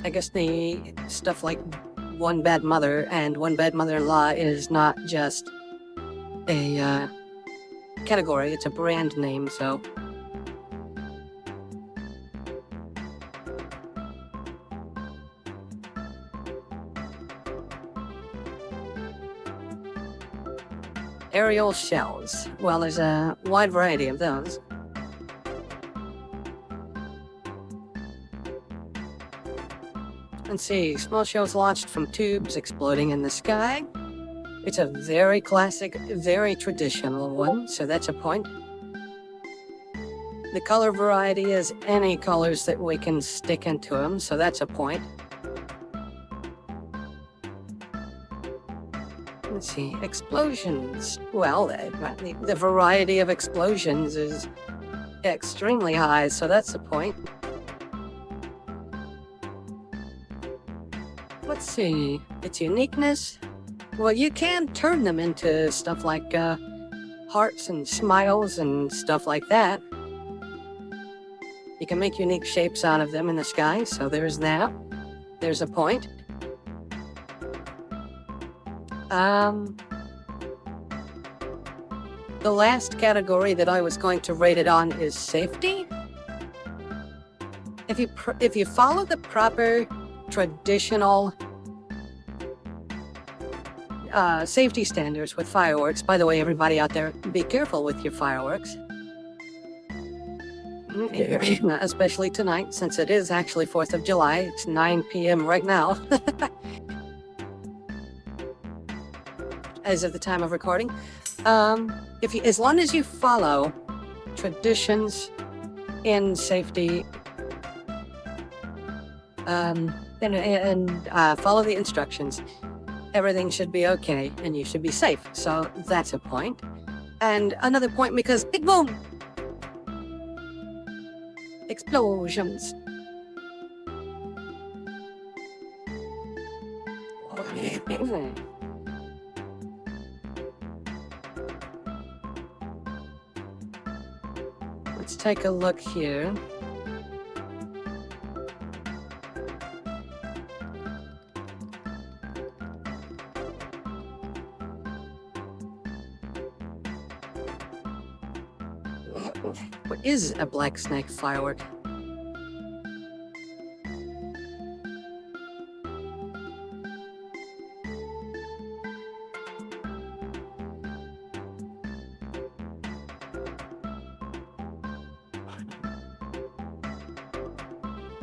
I guess the stuff like One Bad Mother and One Bad Mother-in-Law is not just a category, it's a brand name, so. Aerial shells. Well, there's a wide variety of those. Let's see, small shells launched from tubes exploding in the sky. It's a very classic, very traditional one, so that's a point. The color variety is any colors that we can stick into them, so that's a point. Let's see, explosions. Well, the variety of explosions is extremely high, so that's a point. Let's see, its uniqueness. Well, you can turn them into stuff like hearts and smiles and stuff like that. You can make unique shapes out of them in the sky, so there's that. There's a point. The last category that I was going to rate it on is safety. If you follow the proper traditional safety standards with fireworks, by the way, everybody out there, be careful with your fireworks. Especially tonight, since it is actually 4th of July. It's 9 p.m. right now. As of the time of recording. As long as you follow traditions in safety, and follow the instructions, everything should be okay, and you should be safe. So that's a point. And another point because big boom! Explosions. Let's take a look here. What is a black snake firework?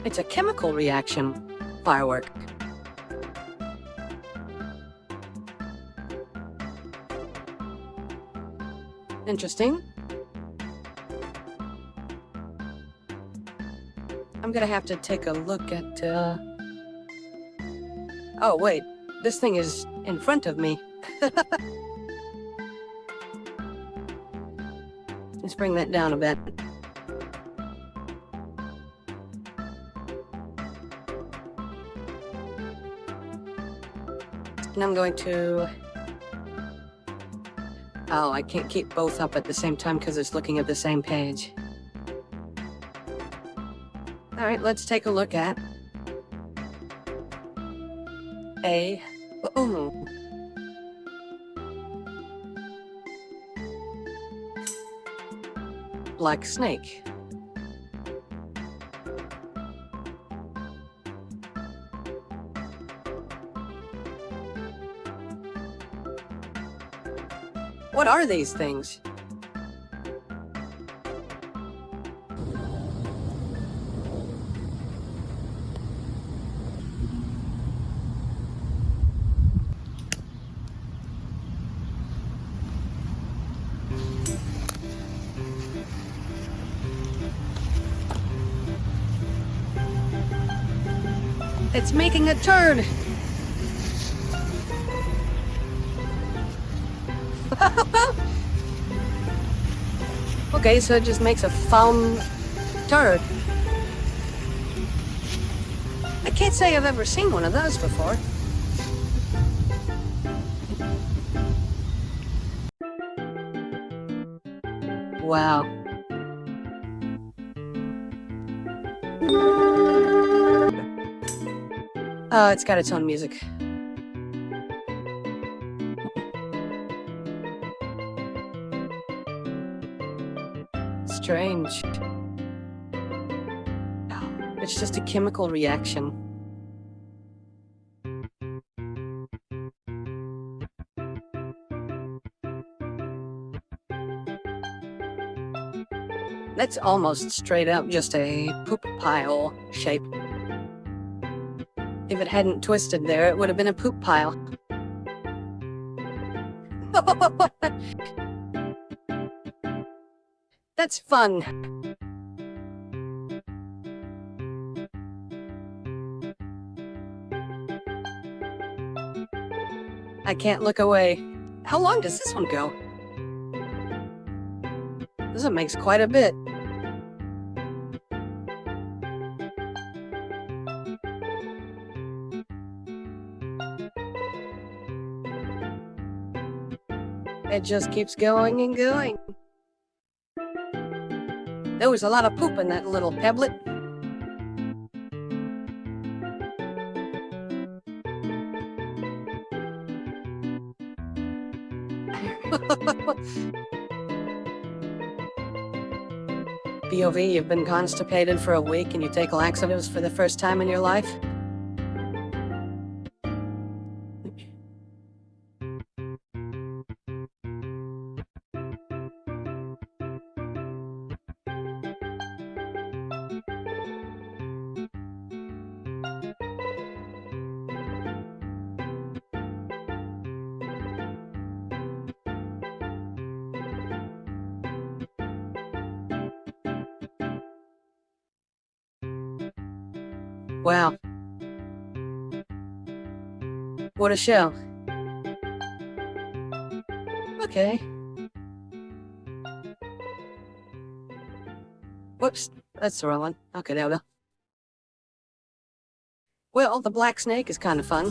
It's a chemical reaction firework. Interesting. I'm gonna have to take a look at, Oh, wait. This thing is in front of me. Let's bring that down a bit. And I'm going to... Oh, I can't keep both up at the same time because it's looking at the same page. All right, let's take a look at a... Ooh. Black snake. What are these things? It's making a turn! Okay, so it just makes a foam turd. I can't say I've ever seen one of those before. Wow. It's got its own music. Strange. It's just a chemical reaction. That's almost straight up just a poop pile shape. If it hadn't twisted there, it would have been a poop pile. That's fun. I can't look away. How long does this one go? This one makes quite a bit. It just keeps going and going. There was a lot of poop in that little pebblet. POV, you've been constipated for a week and you take laxatives for the first time in your life? Wow. What a show. Okay. Whoops, that's the wrong one. Okay, there we go. Well, the black snake is kind of fun.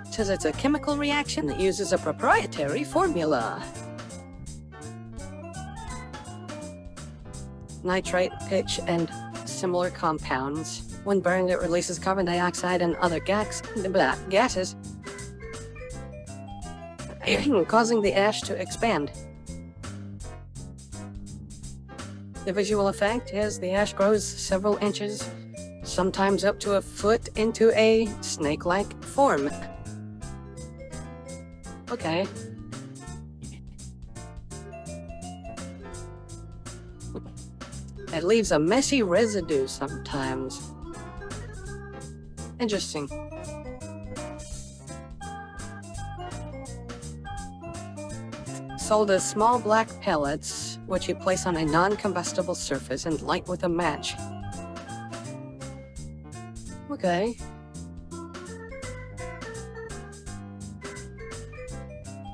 It says it's a chemical reaction that uses a proprietary formula. Nitrate, pitch, and similar compounds. When burned, it releases carbon dioxide and other gases, causing the ash to expand. The visual effect is the ash grows several inches, sometimes up to a foot, into a snake-like form. Okay. It leaves a messy residue sometimes. Interesting. Sold as small black pellets, which you place on a non-combustible surface and light with a match. Okay.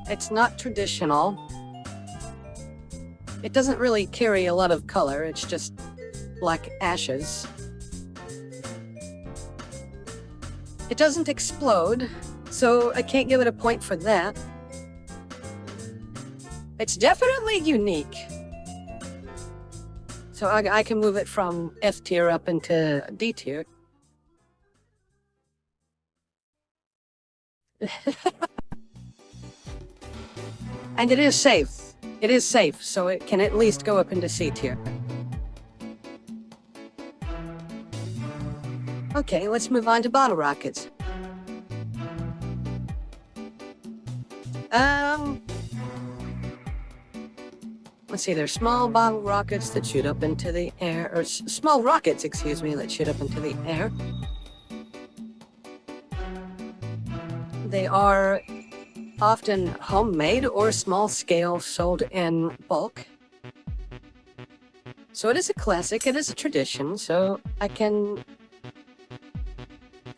It's not traditional. It doesn't really carry a lot of color, it's just black ashes. It doesn't explode, so I can't give it a point for that. It's definitely unique. So I can move it from F tier up into D tier. And it is safe. It is safe, so it can at least go up into C tier. Okay, let's move on to bottle rockets. Let's see, there's small bottle rockets that shoot up into the air, or small rockets, excuse me, that shoot up into the air. They are often homemade or small scale, sold in bulk. So it is a classic, it is a tradition, so I can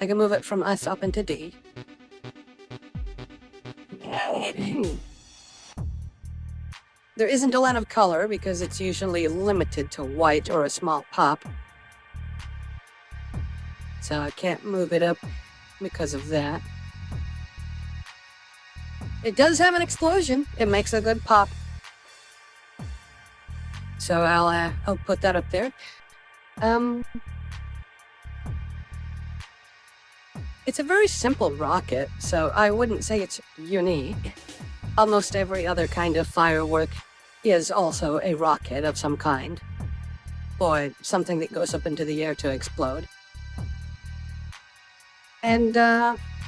move it from S up into D. There isn't a lot of color because it's usually limited to white or a small pop. So I can't move it up because of that. It does have an explosion. It makes a good pop. So I'll put that up there. It's a very simple rocket, so I wouldn't say it's unique. Almost every other kind of firework is also a rocket of some kind, or something that goes up into the air to explode. And,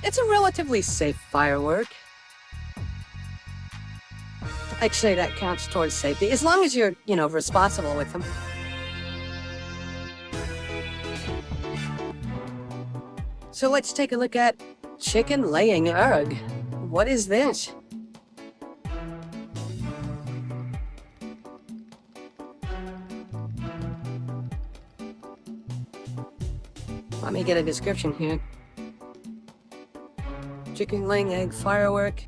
it's a relatively safe firework. I'd say that counts towards safety, as long as you're, responsible with them. So let's take a look at chicken laying egg. What is this? Let me get a description here. Chicken laying egg firework.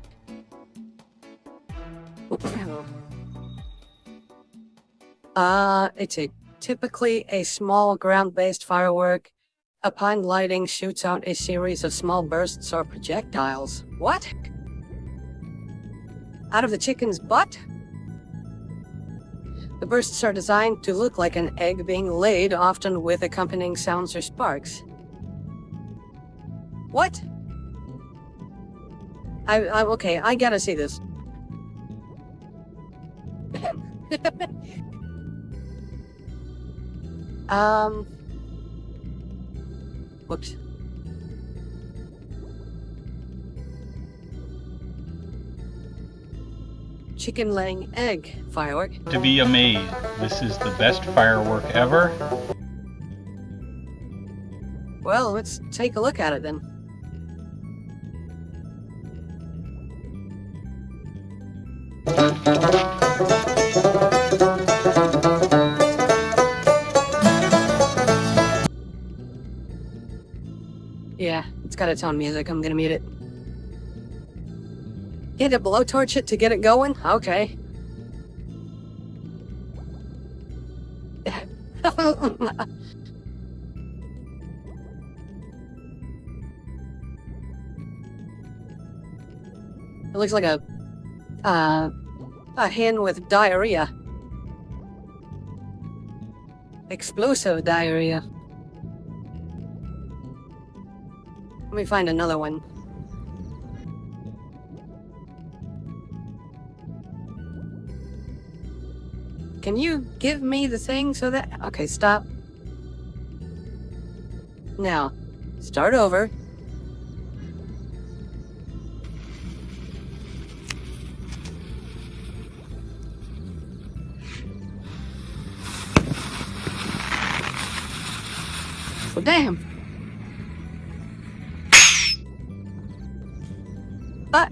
It's typically a small ground-based firework. Upon lighting, shoots out a series of small bursts or projectiles. What? Out of the chicken's butt? The bursts are designed to look like an egg being laid, often with accompanying sounds or sparks. What? Okay, I gotta see this. Whoops. Chicken laying egg firework. To be amazed. This is the best firework ever. Well, let's take a look at it then. Yeah, it's got its own music. I'm gonna mute it. You had to blowtorch it to get it going? Okay. It looks like a hen with diarrhea. Explosive diarrhea. Let me find another one. Can you give me the thing so that... Okay, stop. Now, start over. Oh, damn. But...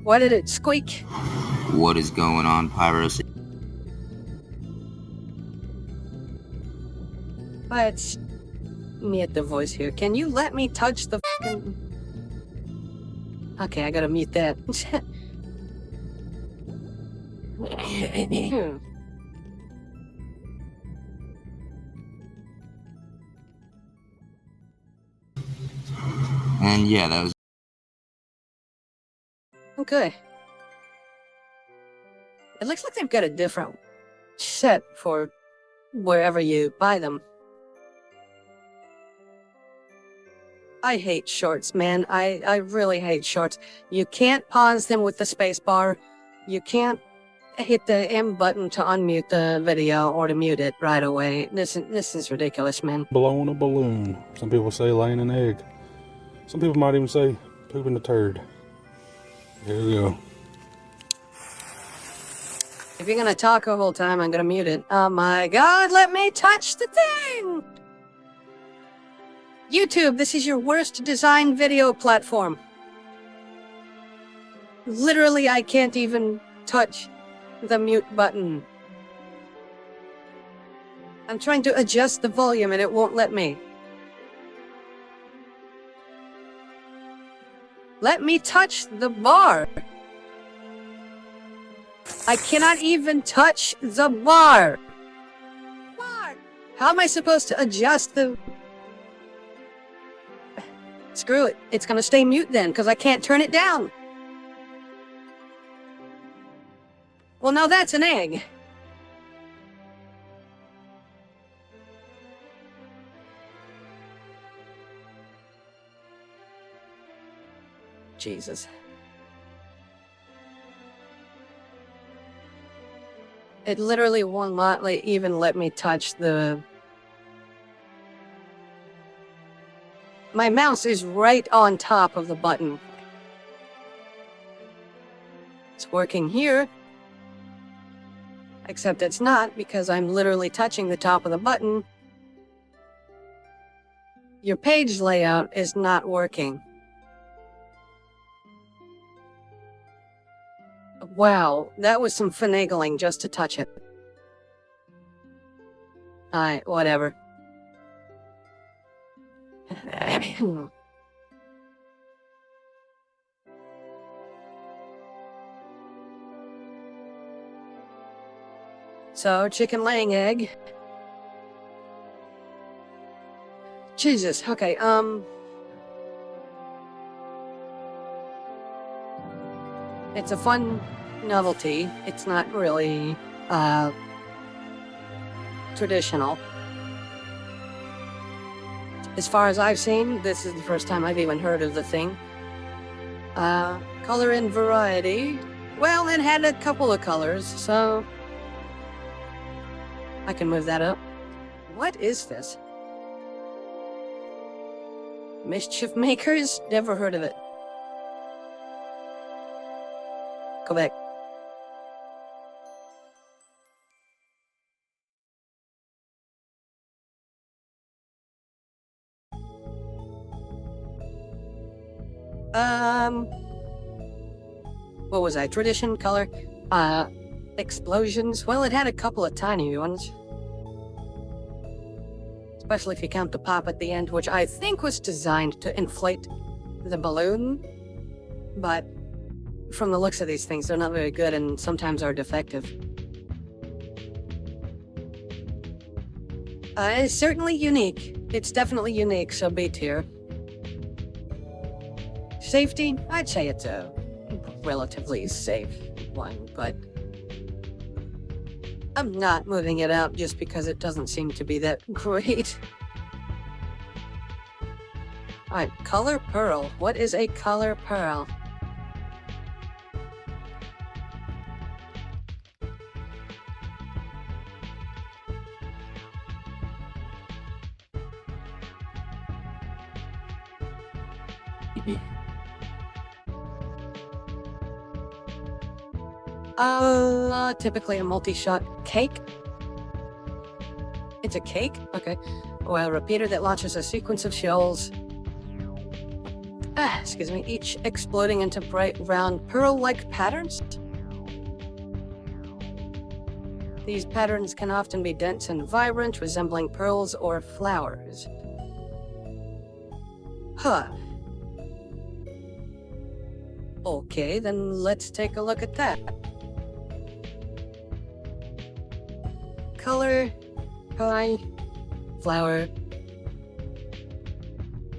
Why did it squeak? What is going on, Pyros? Let's mute the voice here. Can you let me touch the fucking... Okay, I gotta mute that. And yeah, that was... Okay. It looks like they've got a different set for wherever you buy them. I hate shorts, man. I really hate shorts. You can't pause them with the space bar. You can't hit the M button to unmute the video or to mute it right away. This is ridiculous, man. Blowing a balloon. Some people say laying an egg. Some people might even say pooping a turd. Here we go. If you're gonna talk the whole time, I'm gonna mute it. Oh my god, let me touch the thing! YouTube, this is your worst design video platform. Literally, I can't even touch the mute button. I'm trying to adjust the volume and it won't let me. Let me touch the bar. I cannot even touch the bar. How am I supposed to adjust the... Screw it. It's gonna stay mute then, because I can't turn it down. Well, now that's an egg. Jesus. It literally will not even let me touch the... My mouse is right on top of the button. It's working here. Except it's not, because I'm literally touching the top of the button. Your page layout is not working. Wow, that was some finagling just to touch it. Alright, whatever. So, chicken laying egg. Jesus, okay, it's a fun novelty. It's not really, traditional. As far as I've seen, this is the first time I've even heard of the thing. Color and variety. Well, it had a couple of colors, so... I can move that up. What is this? Mischief Makers? Never heard of it. Go back. What was I? Tradition, color, explosions. Well, it had a couple of tiny ones. Especially if you count the pop at the end, which I think was designed to inflate the balloon. But from the looks of these things, they're not very good and sometimes are defective. It's certainly unique. It's definitely unique, so B tier. Safety? I'd say it's a relatively safe one, but I'm not moving it out just because it doesn't seem to be that great. Alright, color pearl. What is a color pearl? Typically a multi-shot cake. It's a cake? Okay. Well, a repeater that launches a sequence of shells. Excuse me. Each exploding into bright, round, pearl-like patterns. These patterns can often be dense and vibrant, resembling pearls or flowers. Huh. Okay, then let's take a look at that. Color, pie, flower.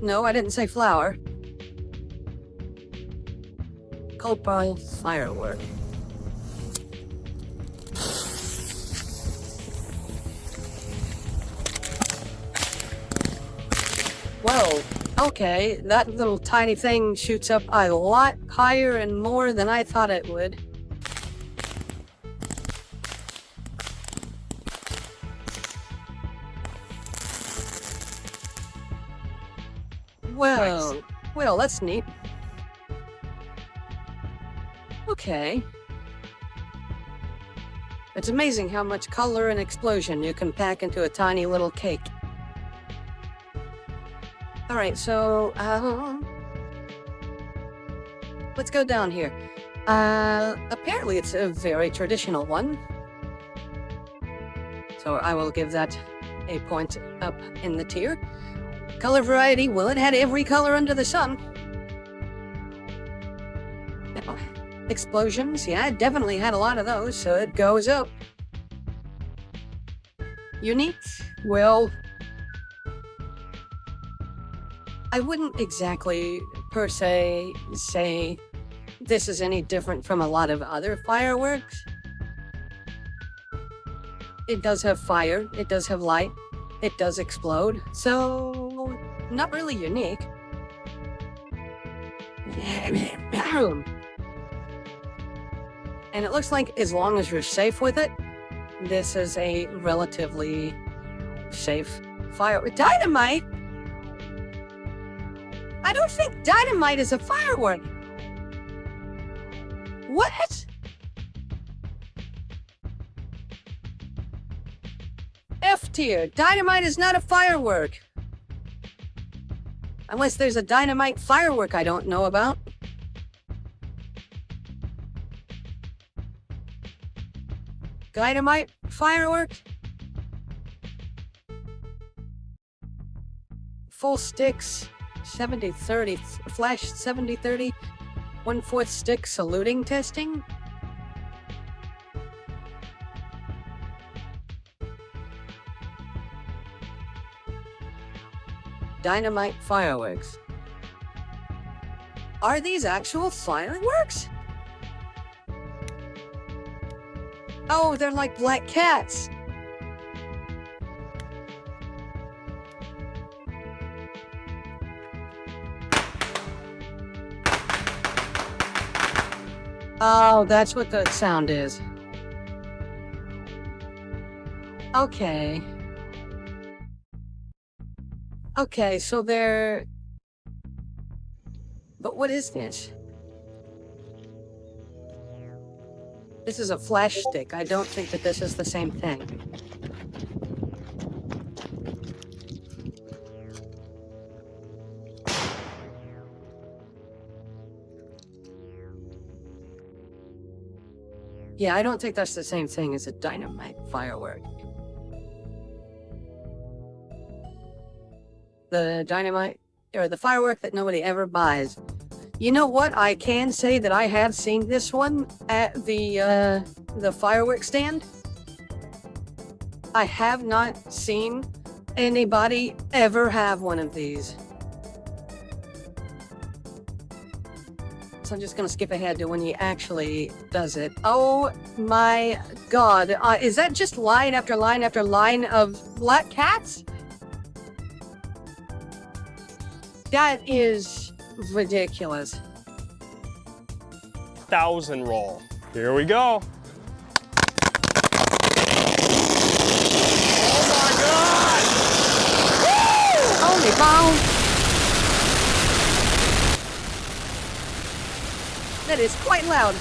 No, I didn't say flower. Copal firework. Whoa, okay, that little tiny thing shoots up a lot higher and more than I thought it would. Well, nice. Well, that's neat. Okay. It's amazing how much color and explosion you can pack into a tiny little cake. Alright, so, let's go down here. Apparently it's a very traditional one. So I will give that a point up in the tier. Color variety, well, it had every color under the sun. Explosions, yeah, it definitely had a lot of those, so it goes up. Unique? Well, I wouldn't exactly, per se, say this is any different from a lot of other fireworks. It does have fire, it does have light, it does explode, so not really unique. And it looks like as long as you're safe with it, this is a relatively safe fire. Dynamite? I don't think dynamite is a firework. What? F tier. Dynamite is not a firework. Unless there's a dynamite firework I don't know about. Dynamite firework? Full sticks, 70-30, flash 70-30, 1/4 stick saluting testing? Dynamite fireworks. Are these actual fireworks? Oh, they're like black cats. Oh, that's what the sound is. Okay. Okay, so they're... But what is this? This is a flash stick. I don't think that this is the same thing. Yeah, I don't think that's the same thing as a dynamite firework. The dynamite, or the firework that nobody ever buys. You know what? I can say that I have seen this one at the fireworks stand. I have not seen anybody ever have one of these. So I'm just gonna skip ahead to when he actually does it. Oh my god. Is that just line after line after line of black cats? That is ridiculous. 1,000 roll. Here we go. Oh my god! Woo! Holy cow! That is quite loud.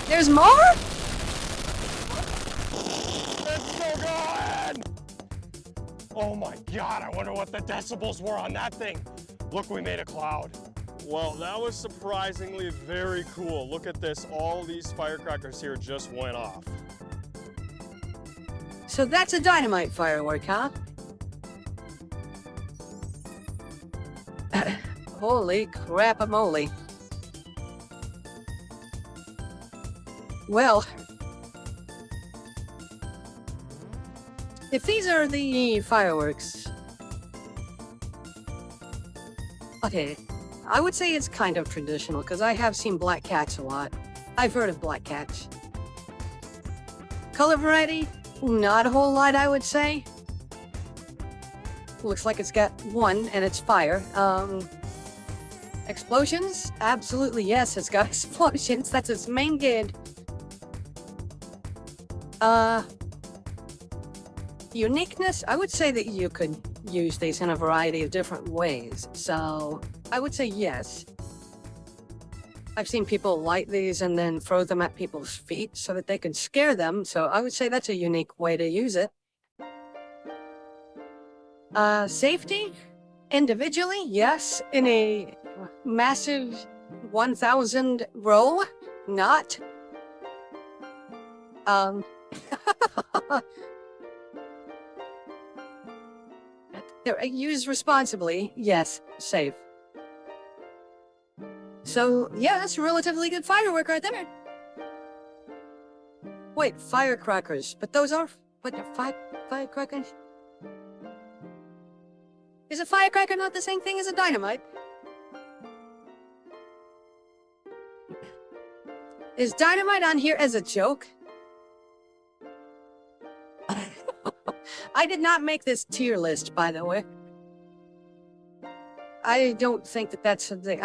There's more? It's still going! Oh my god, I wonder what the decibels were on that thing. Look, we made a cloud. Well, that was surprisingly very cool. Look at this, all these firecrackers here just went off. So that's a dynamite firework, huh? Holy crap-a-moly. Well, if these are the fireworks, okay, I would say it's kind of traditional because I have seen black cats a lot. I've heard of black cats. Color variety, not a whole lot, I would say. Looks like it's got one and it's fire. Explosions? Absolutely yes, it's got explosions. That's its main gig. Uniqueness? I would say that you could use these in a variety of different ways. So, I would say yes. I've seen people light these and then throw them at people's feet so that they can scare them. So, I would say that's a unique way to use it. Safety? Individually? Yes. In a massive 1,000 row? Not. Used responsibly, yes, safe. So, yeah, that's a relatively good firework right there. Wait, firecrackers, but those are, what, firecrackers? Is a firecracker not the same thing as a dynamite? Is dynamite on here as a joke? I did not make this tier list, by the way. I don't think that that's a thing.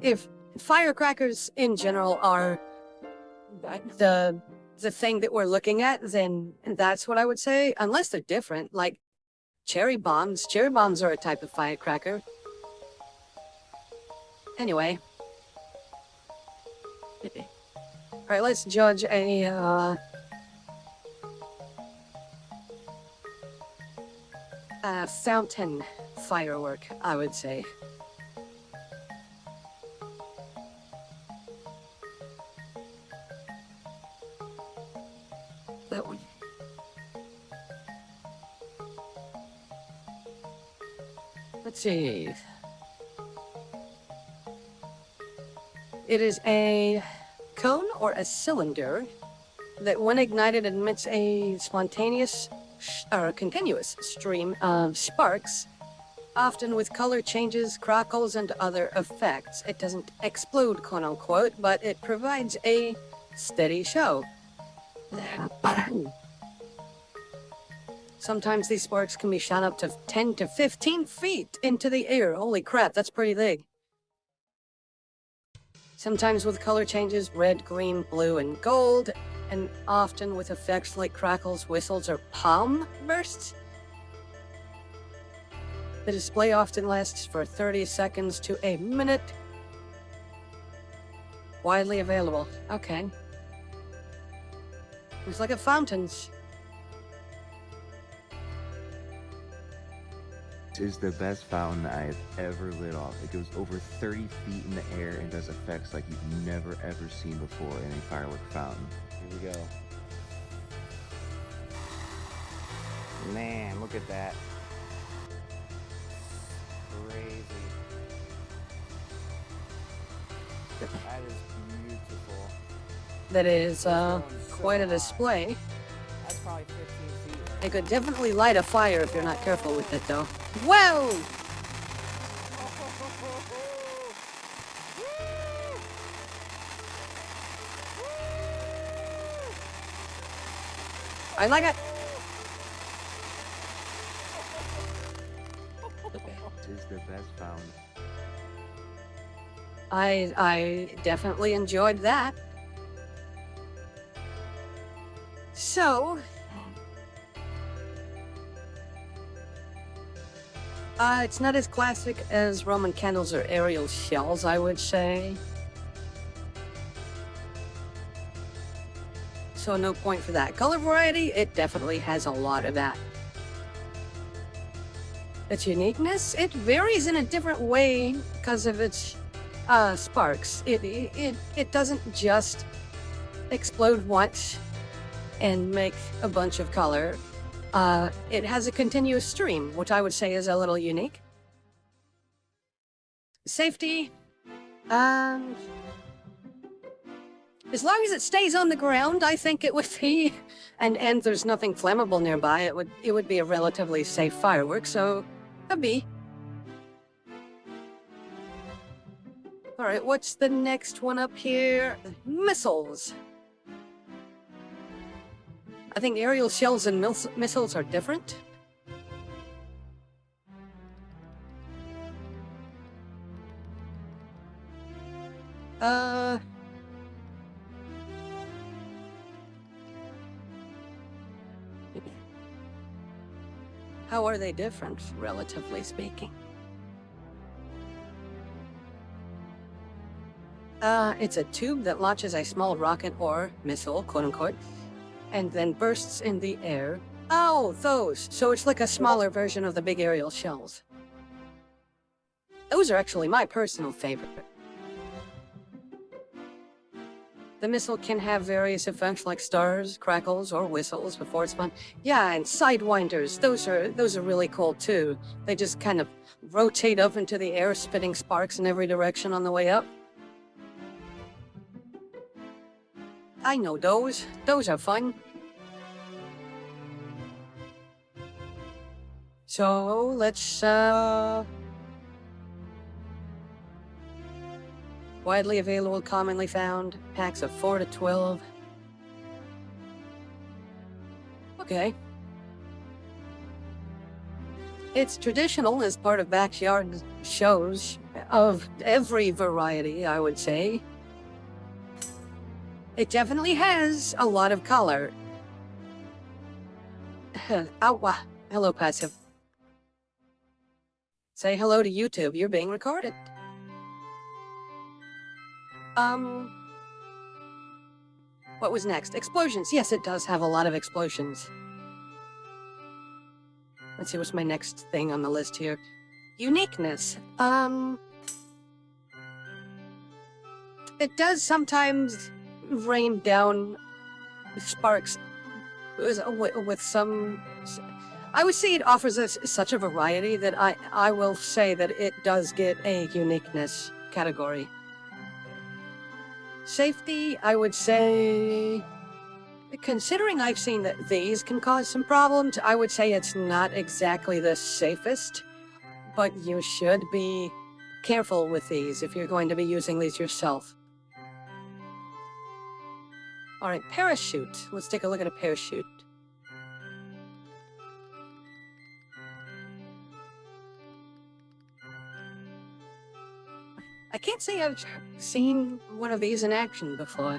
If firecrackers in general are the thing that we're looking at, then that's what I would say. Unless they're different, like cherry bombs. Cherry bombs are a type of firecracker. Anyway. Alright, let's judge a fountain firework, I would say. That one. Let's see. It is a cone or a cylinder that, when ignited, emits a spontaneous or continuous stream of sparks, often with color changes, crackles, and other effects. It doesn't explode, quote unquote, but it provides a steady show. Sometimes these sparks can be shot up to 10 to 15 feet into the air. Holy crap, that's pretty big. Sometimes with color changes, red, green, blue, and gold, and often with effects like crackles, whistles, or palm bursts. The display often lasts for 30 seconds to a minute. Widely available. Okay. Looks like a fountains. Is the best fountain I've ever lit off. It goes over 30 feet in the air and does effects like you've never ever seen before in a firework fountain. Here we go. Man, look at that. Crazy. That is beautiful. That is quite a display. That's probably 15 feet. It could definitely light a fire if you're not careful with it, though. Whoa! I like it. Is the best fountain. I definitely enjoyed that. So, it's not as classic as Roman candles or aerial shells, I would say. So no point for that. Color variety, it definitely has a lot of that. Its uniqueness, it varies in a different way because of its sparks. It doesn't just explode once and make a bunch of color. It has a continuous stream, which I would say is a little unique. Safety, as long as it stays on the ground, I think it would be, and there's nothing flammable nearby, it would be a relatively safe firework, so a B. All right, what's the next one up here? Missiles. I think aerial shells and missiles are different. How are they different, relatively speaking? It's a tube that launches a small rocket or missile, quote-unquote, and then bursts in the air. Oh, those! So it's like a smaller version of the big aerial shells. Those are actually my personal favorite. The missile can have various effects like stars, crackles, or whistles before it's spun. Yeah, and sidewinders. Those are really cool too. They just kind of rotate up into the air, spitting sparks in every direction on the way up. I know those. Those are fun. So let's Widely available, commonly found. Packs of 4 to 12. Okay. It's traditional as part of backyard shows of every variety, I would say. It definitely has a lot of color. Ow, hello, passive. Say hello to YouTube, you're being recorded. What was next? Explosions. Yes, it does have a lot of explosions. Let's see, what's my next thing on the list here? Uniqueness. It does sometimes rain down sparks with some... I would say it offers us such a variety that I will say that it does get a uniqueness category. Safety, I would say... Considering I've seen that these can cause some problems, I would say it's not exactly the safest, but you should be careful with these if you're going to be using these yourself. Alright, parachute. Let's take a look at a parachute. I can't say I've seen one of these in action before.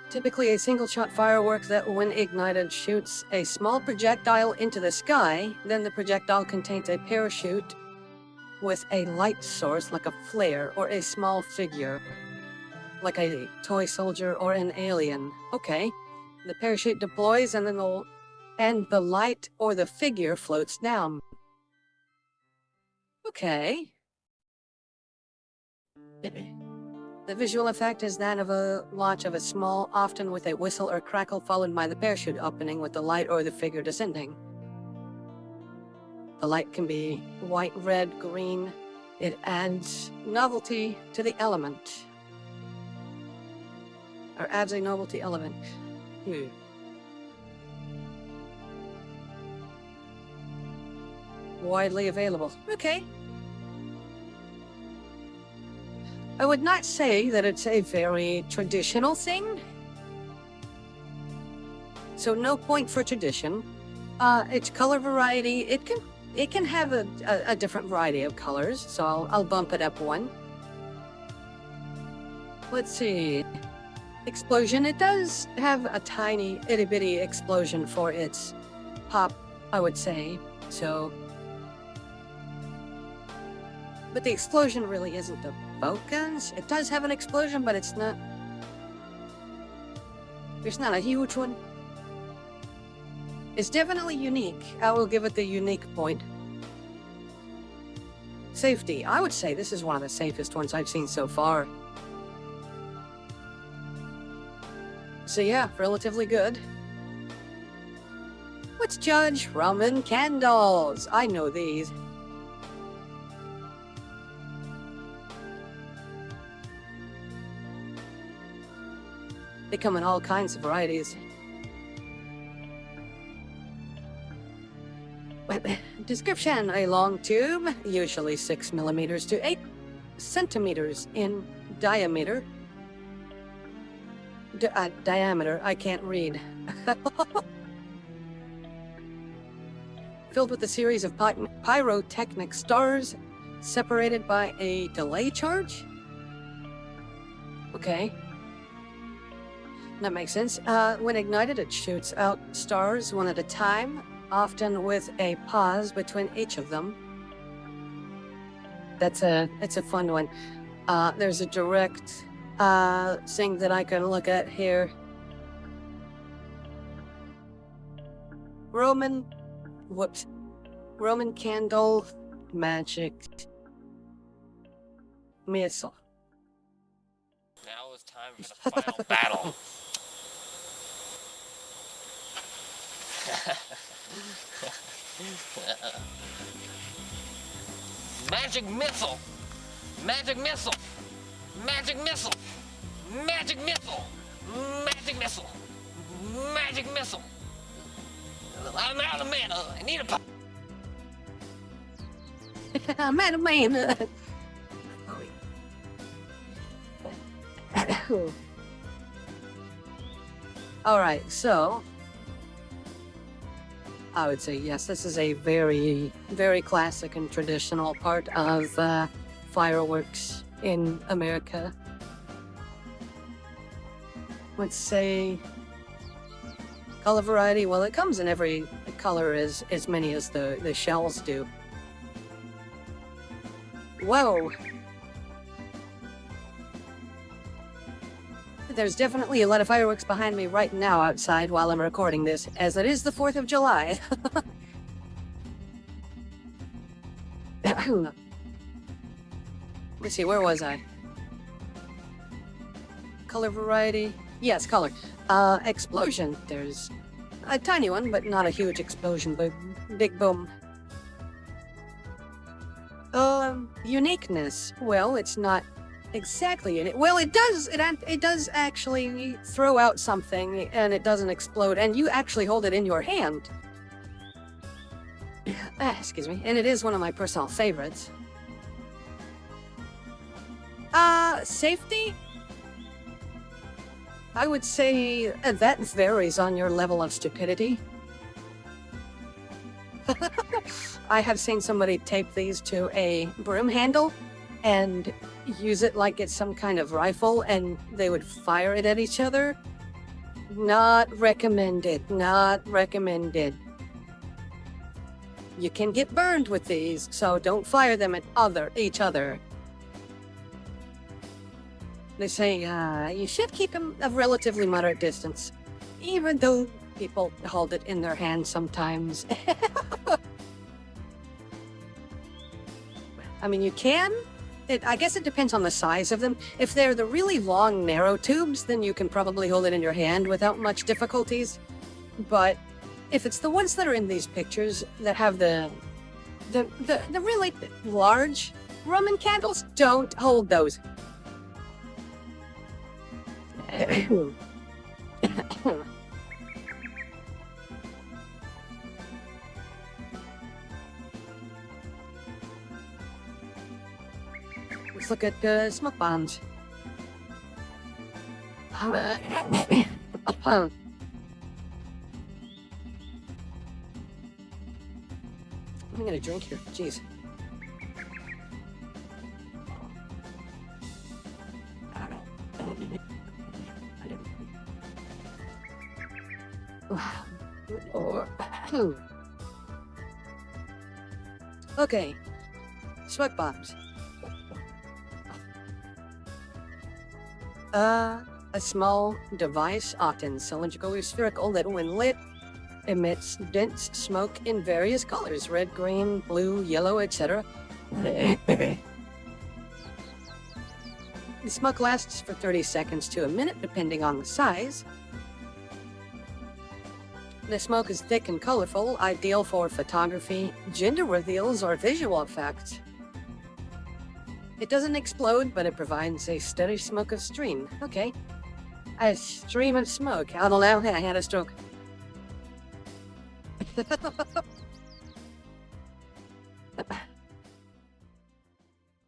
Typically a single-shot firework that, when ignited, shoots a small projectile into the sky. Then the projectile contains a parachute with a light source like a flare or a small figure, like a toy soldier or an alien. Okay. The parachute deploys and then the light or the figure floats down. Okay. The visual effect is that of a launch of a small, often with a whistle or crackle, followed by the parachute opening with the light or the figure descending. The light can be white, red, green. It adds novelty to the element. Or adds a novelty element. Widely available. Okay. I would not say that it's a very traditional thing. So no point for tradition. Its color variety, it can have a different variety of colors, so I'll bump it up one. Let's see. Explosion, it does have a tiny itty bitty explosion for its pop, I would say, so. But the explosion really isn't the boat guns. It does have an explosion, but it's not a huge one. It's definitely unique. I will give it the unique point. Safety. I would say this is one of the safest ones I've seen so far. So yeah, relatively good. Let's judge Roman candles. I know these. They come in all kinds of varieties. Description: a long tube, usually 6 millimeters to 8 centimeters in diameter. Diameter, I can't read. Filled with a series of pyrotechnic stars, separated by a delay charge? Okay. That makes sense. When ignited, it shoots out stars one at a time, often with a pause between each of them. It's a fun one. There's a direct thing that I can look at here. Roman candle magic missile. Now it's time for the final battle. Magic missile! Magic missile! Magic missile! Magic missile! Magic missile! Magic missile! I'm out of mana. I need a Madam Man. All right, so I would say yes, this is a very, very classic and traditional part of fireworks in America. Let's say color variety. Well, it comes in every color as many as the shells do. Whoa! There's definitely a lot of fireworks behind me right now outside while I'm recording this, as it is the 4th of July. Let's see, where was I? Color variety. Yes, color. Explosion. There's a tiny one, but not a huge explosion, but big boom. Uniqueness. Well, it's not exactly unique. Well, it does actually throw out something, and it doesn't explode, and you actually hold it in your hand. Excuse me. And it is one of my personal favorites. Safety? I would say that varies on your level of stupidity. I have seen somebody tape these to a broom handle and use it like it's some kind of rifle, and they would fire it at each other. Not recommended. Not recommended. You can get burned with these, so don't fire them at each other. They say you should keep them a relatively moderate distance, even though people hold it in their hands sometimes. I mean, you can. I guess it depends on the size of them. If they're the really long, narrow tubes, then you can probably hold it in your hand without much difficulties. But if it's the ones that are in these pictures that have the really large Roman candles, don't hold those. Let's look at smoke bombs. I'm gonna drink here. Jeez. Okay, smoke bombs. A small device, often cylindrical or spherical, that when lit, emits dense smoke in various colors: red, green, blue, yellow, etc. The smoke lasts for 30 seconds to a minute, depending on the size. The smoke is thick and colorful, ideal for photography, gender reveals, or visual effects. It doesn't explode, but it provides a steady smoke of stream. Okay. A stream of smoke. I don't know. I had a stroke.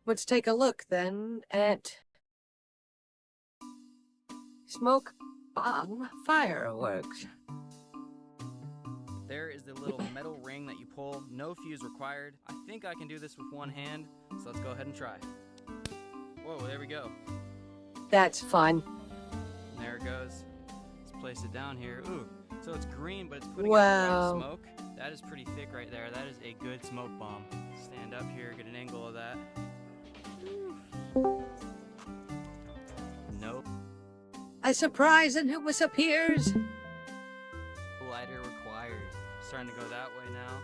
Let's take a look then at smoke bomb fireworks. There is the little metal ring that you pull, no fuse required. I think I can do this with one hand, so let's go ahead and try. Whoa, there we go. That's fun. There it goes. Let's place it down here. Ooh, so it's green, but it's putting out white smoke. That is pretty thick right there. That is a good smoke bomb. Stand up here, get an angle of that. Nope. A surprise and who disappears? Lighter required. Starting to go that way now.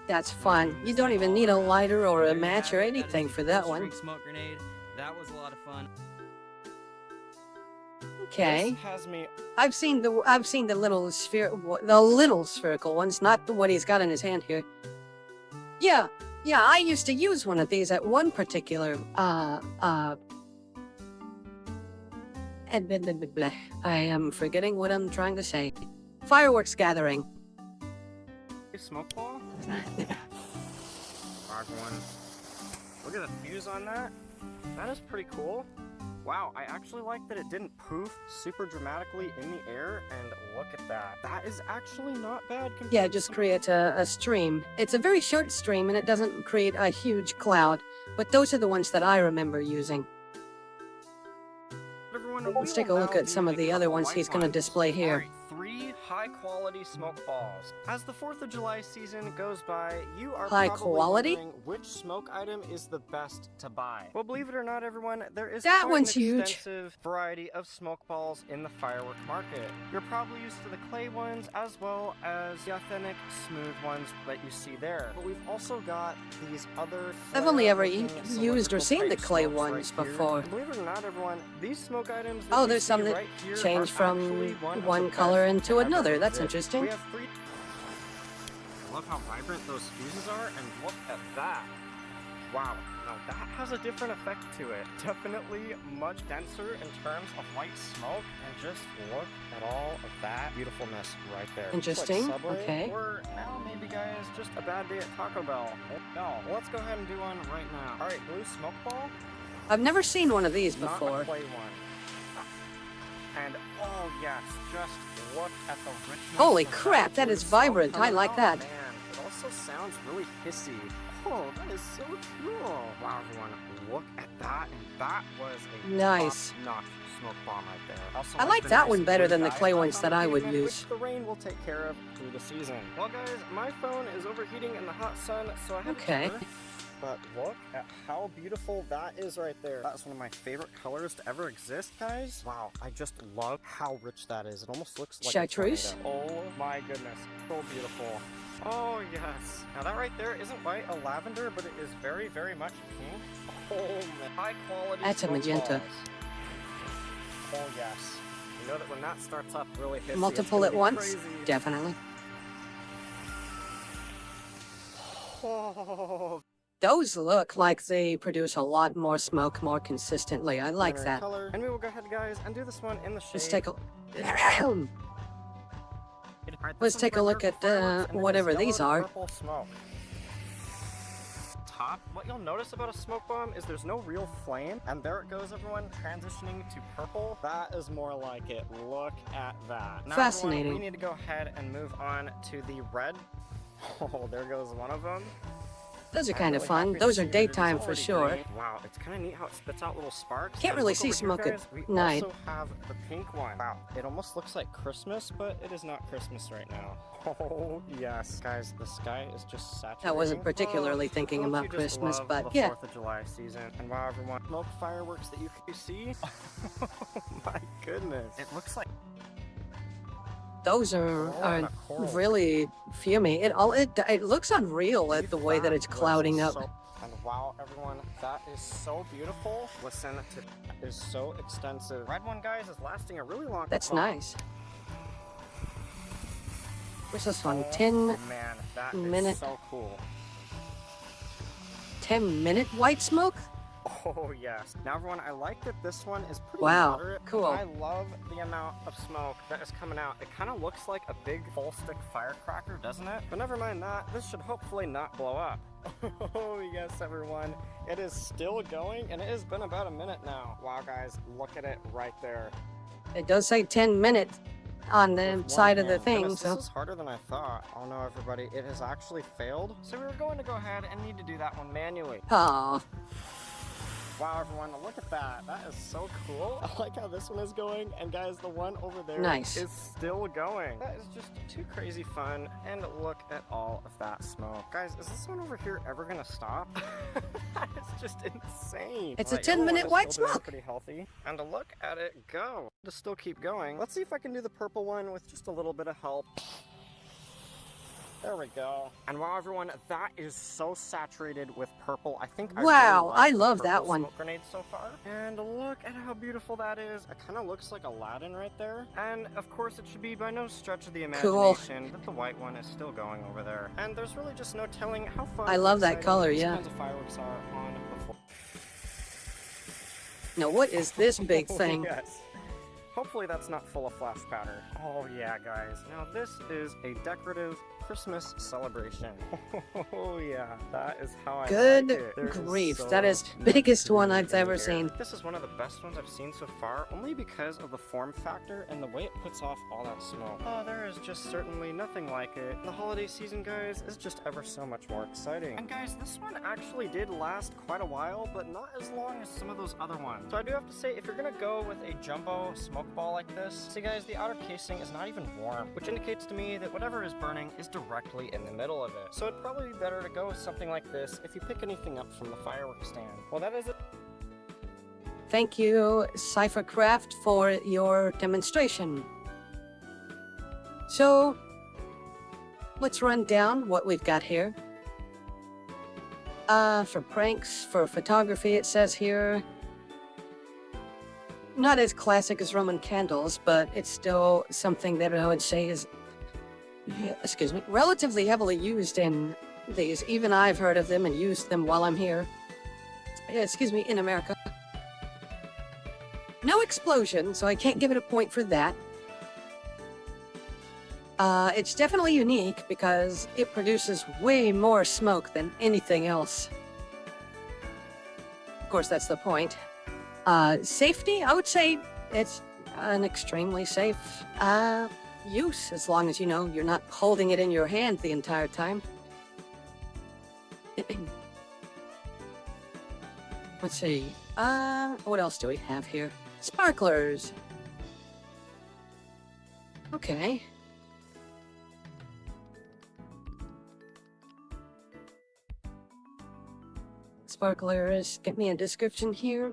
That's fun. You don't even need a lighter or a match or anything for that one. Smoke grenade. That was a lot of fun. Okay. Has me. I've seen the little spherical ones, not what he's got in his hand here. Yeah, I used to use one of these at one particular I am forgetting what I'm trying to say. Fireworks gathering. Smoke ball? 5-1. Look at the fuse on that. That is pretty cool. Wow, I actually like that it didn't poof super dramatically in the air, and look at that. That is actually not bad. Yeah, it just creates a stream. It's a very short stream and it doesn't create a huge cloud, but those are the ones that I remember using. Let's take a look at some of the other ones he's going to display here. Alright, 3 high-quality smoke balls. As the 4th of July season goes by, you are High probably quality? wondering which smoke item is the best to buy. Well, believe it or not, everyone, there is That quite one's an huge. extensive variety of smoke balls in the firework market. You're probably used to the clay ones as well as the authentic smooth ones that you see there. But we've also got these other I've only ever flare-looking used or seen the cylindrical clay type ones smokes right here. before. And believe it or not, everyone, these smoke items that Oh, you there's see some that right here change are from actually of one the color best into to ever another. That's exist. interesting. We have 3. Look how vibrant those fuses are, and look at that. Wow, now that has a different effect to it. Definitely much denser in terms of white smoke, and just look at all of that beautifulness right there. Interesting, Looks like Subway, okay. Or now maybe, guys, just a bad day at Taco Bell. No, let's go ahead and do one right now. All right, blue smoke ball. I've never seen one of these Not before. a clay one. And oh yes, just look at the richness. Holy of crap, that blue is smoke vibrant. I coming like out. that. Man, it also sounds really hissy. Oh, that is so cool. Wow, everyone, look at that. And that was a Nice. top-notch smoke bomb right there. Also, I like the that nice one better blue than the dye clay left ones on that the I would pavement, use. which the rain will take care of through the season. Well, guys, my phone is overheating in the hot sun, so I had Okay. to But look at how beautiful that is right there. That's one of my favorite colors to ever exist, guys. Wow, I just love how rich that is. It almost looks like Chartreuse? a tornado. Oh my goodness, so beautiful. Oh yes. Now that right there isn't quite a lavender, but it is very, very much pink. Oh man. High quality That's a smoke magenta. balls. Oh yes. You know that when that starts up really hissy, it's Multiple gonna at be once? crazy. Definitely. Oh, Those look like they produce a lot more smoke more consistently. I like primary that. color. And we will go ahead, guys, and do this one in the shade. Let's take a Alright, let's this take a one's look right at here for fireworks, and it is whatever yellow these to are. purple smoke. Top. What you'll notice about a smoke bomb is there's no real flame, and there it goes, everyone, transitioning to purple. That is more like it. Look at that. Now, Fascinating. everyone, we need to go ahead and move on to the red. Oh, there goes one of them. Those are I'm kind of really fun. happy to Those see are that it is daytime for already sure. green. Wow, it's kind of neat how it spits out little sparks. Can't And really look see over here, smoke at guys, we night. also have the pink one. Wow, it almost looks like Christmas, but it is not Christmas right now. Oh yes, guys, the sky is just saturated. I wasn't particularly thinking Don't about you just Christmas, love but the yeah. 4th of July season, and wow, everyone, smoke fireworks that you can see. Oh my goodness, it looks like Those are and a coral. really fumey. It looks unreal at the way that it's clouding up. And wow, everyone, that is so beautiful. Listen to that is so extensive. Red one, guys, is lasting a really long That's time. nice. What's this one? Oh, 10 man, that is minute- so cool. 10-minute white smoke? Oh yes. Now everyone, I like that this one is pretty Wow, moderate. but cool. I love the amount of smoke that is coming out. It kind of looks like a big full stick firecracker, doesn't it? But never mind that. This should hopefully not blow up. Oh yes, everyone. It is still going, and it has been about a minute now. Wow, guys, look at it right there. It does say 10 minutes on the With side one of the hand. thing, Goodness, so this is harder than I thought. Oh no, everybody, it has actually failed. So we were going to go ahead and need to do that one manually. aw. Wow, everyone, look at that. That is so cool. I like how this one is going, and guys, the one over there Nice. is still going. That is just too crazy fun, and look at all of that smoke. Guys, is this one over here ever gonna stop? That is just insane. It's a Right, everyone 10-minute is white still doing smoke. pretty healthy, and look at it go. To still keep going. Let's see if I can do the purple one with just a little bit of help. There we go. And wow, everyone, that is so saturated with purple. I think Wow, I I really like love the that purple one. smoke grenade so far. And look at how beautiful that is. It kind of looks like Aladdin right there. And of course, it should be by no stretch of the Cool. imagination that the white one is still going over there. And there's really just no telling how fun. I and love that exciting color, these yeah. kinds of fireworks are on the 4th. Now what is this big thing? Yes. Hopefully that's not full of flash powder. Oh yeah, guys. Now this is a decorative Christmas celebration. Oh yeah, that is how I Good like it. There grief, so that is much biggest one green I've in the ever air. seen. This is one of the best ones I've seen so far, only because of the form factor and the way it puts off all that smoke. Oh, there is just certainly nothing like it. The holiday season, guys, is just ever so much more exciting. And guys, this one actually did last quite a while, but not as long as some of those other ones. So I do have to say, if you're gonna go with a jumbo smoke ball like this, see guys, the outer casing is not even warm, which indicates to me that whatever is burning is directly in the middle of it. So it'd probably be better to go with something like this if you pick anything up from the fireworks stand. Well, that is it. Thank you, Cyphercraft, for your demonstration. So, let's run down what we've got here. For pranks, for photography, it says here. Not as classic as Roman candles, but it's still something that I would say is, excuse me, relatively heavily used in these. Even I've heard of them and used them while I'm here. Excuse me, in America. No explosion, so I can't give it a point for that. It's definitely unique because it produces way more smoke than anything else. Of course, that's the point. Safety, I would say it's an extremely safe use, as long as, you know, you're not holding it in your hand the entire time. Let's see. What else do we have here? Sparklers. Okay. Sparklers, get me a description here.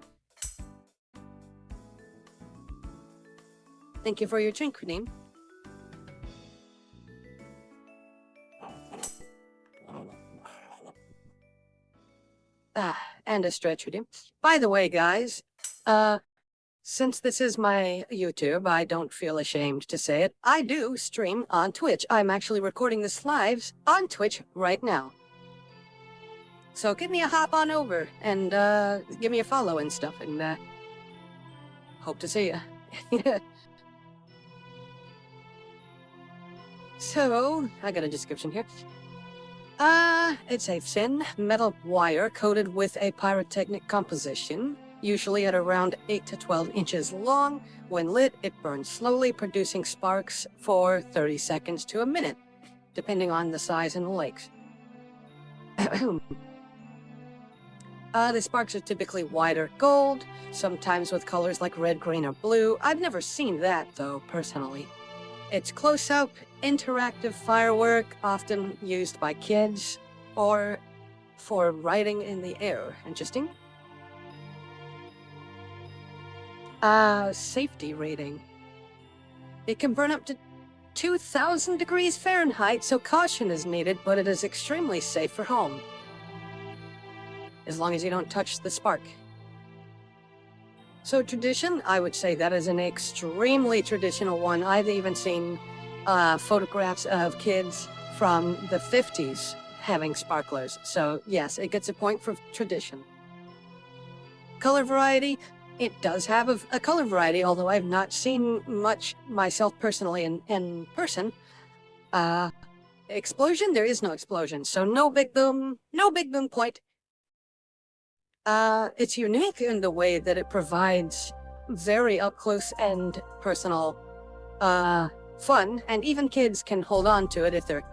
Thank you for your drink, Redeem. And a stretch, Redeem. By the way, guys, since this is my YouTube, I don't feel ashamed to say it. I do stream on Twitch. I'm actually recording this live on Twitch right now. So give me a hop on over and give me a follow and stuff, and hope to see ya. So, I got a description here. It's a thin metal wire coated with a pyrotechnic composition, usually at around 8 to 12 inches long. When lit, it burns slowly, producing sparks for 30 seconds to a minute, depending on the size and the length. The sparks are typically white or gold, sometimes with colors like red, green, or blue. I've never seen that, though, personally. It's close-up, interactive firework, often used by kids, or for writing in the air. Interesting. Safety rating. It can burn up to 2,000 degrees Fahrenheit, so caution is needed, but it is extremely safe for home. As long as you don't touch the spark. So tradition, I would say that is an extremely traditional one. I've even seen photographs of kids from the 50s having sparklers. So yes, it gets a point for tradition. Color variety, it does have a color variety, although I've not seen much myself personally in person. Explosion, there is no explosion, so no big boom point. It's unique in the way that it provides very up-close and personal fun, and even kids can hold on to it if they're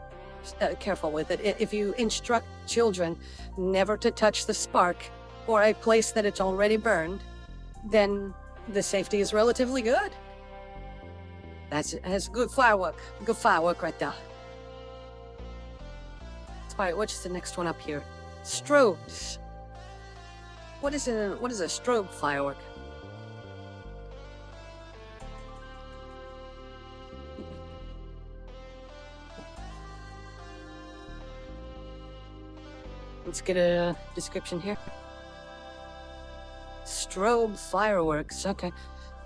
careful with it. If you instruct children never to touch the spark or a place that it's already burned, then the safety is relatively good. That's good firework right there. Alright, what's the next one up here? Strobes. What is a strobe firework? Let's get a description here. Strobe fireworks, okay.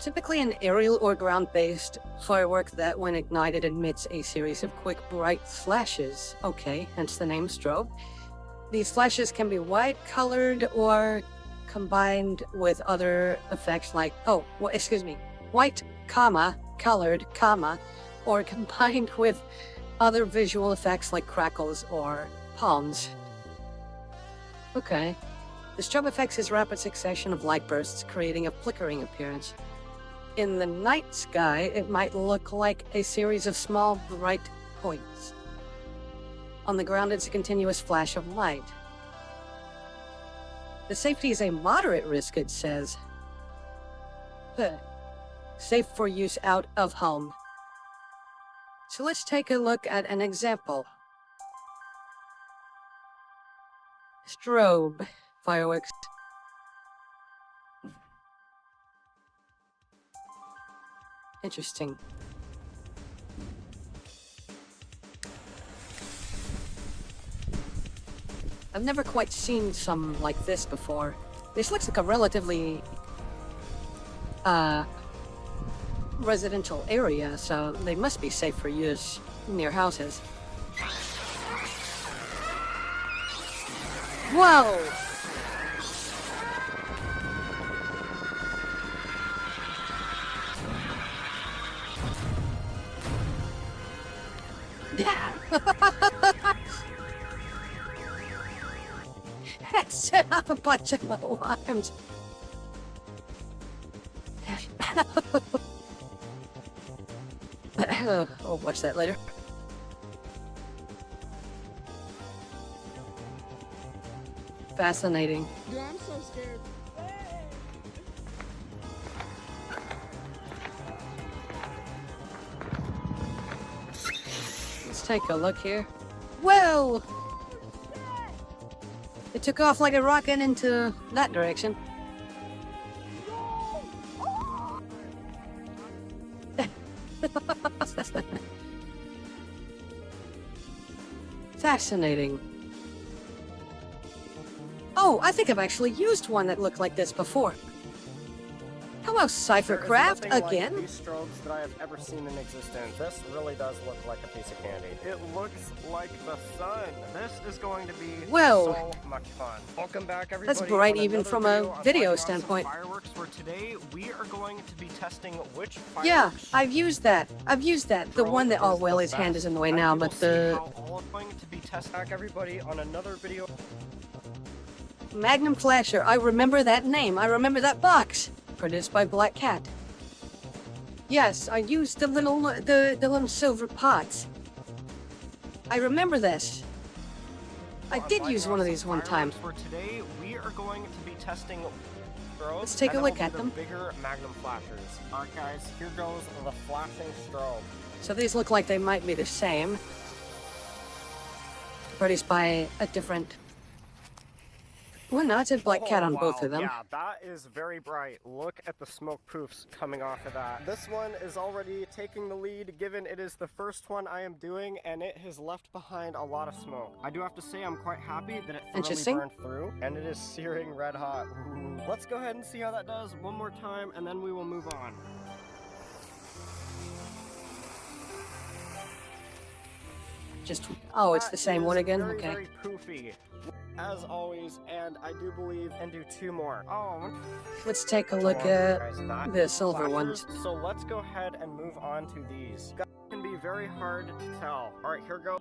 Typically an aerial or ground-based firework that, when ignited, emits a series of quick, bright flashes. Okay, hence the name strobe. These flashes can be white-colored or combined with other effects like, white comma, colored, comma, or combined with other visual effects like crackles or palms. Okay. The strobe effects is rapid succession of light bursts, creating a flickering appearance. In the night sky, it might look like a series of small, bright points. On the ground, it's a continuous flash of light. The safety is a moderate risk, it says. Safe for use out of home. So let's take a look at an example. Strobe fireworks. Interesting. I've never quite seen some like this before. This looks like a relatively residential area, so they must be safe for use near houses. Whoa! Yeah. Set up a bunch of alarms. I'll watch that later. Fascinating. Yeah, I'm so scared. Let's take a look here. Whoa! It took off like a rocket into that direction. Fascinating. Oh, I think I've actually used one that looked like this before. Hello, Cyphercraft, again. These strobes that I have ever seen in existence. This really does look like a piece of candy. It looks like the sun. This is going to be Well, so much fun. Welcome back, everybody. that's bright on even another from video a of video lighting off some standpoint. Fireworks. For today, we are going to be testing which fireworks. Yeah, I've used that. The one that, oh well, his hand is in the way now, but the Going to be testing back, everybody, on another video. Magnum Flasher. I remember that name. I remember that box. Produced by Black Cat. Yes, I used the little silver pots. I remember this. I did use one of these one time. For today, we are going to be testing strobes. Let's take a look at them. Bigger Magnum flashers. Alright, guys, here goes the flashing strobe. So these look like they might be the same. Produced by a different. Well, no, it said Black Cat on both of them. Yeah, that is very bright. Look at the smoke poofs coming off of that. This one is already taking the lead, given it is the first one I am doing, and it has left behind a lot of smoke. I do have to say I'm quite happy that it thoroughly burned through, and it is searing red hot. Ooh. Let's go ahead and see how that does one more time, and then we will move on. Just, oh, it's the same one again? Very, Okay. very poofy, as always, and I do believe, and do two more. Oh, Let's take a look at the silver ones. So let's go ahead and move on to these. Guys, can be very hard to tell. All right, here goes.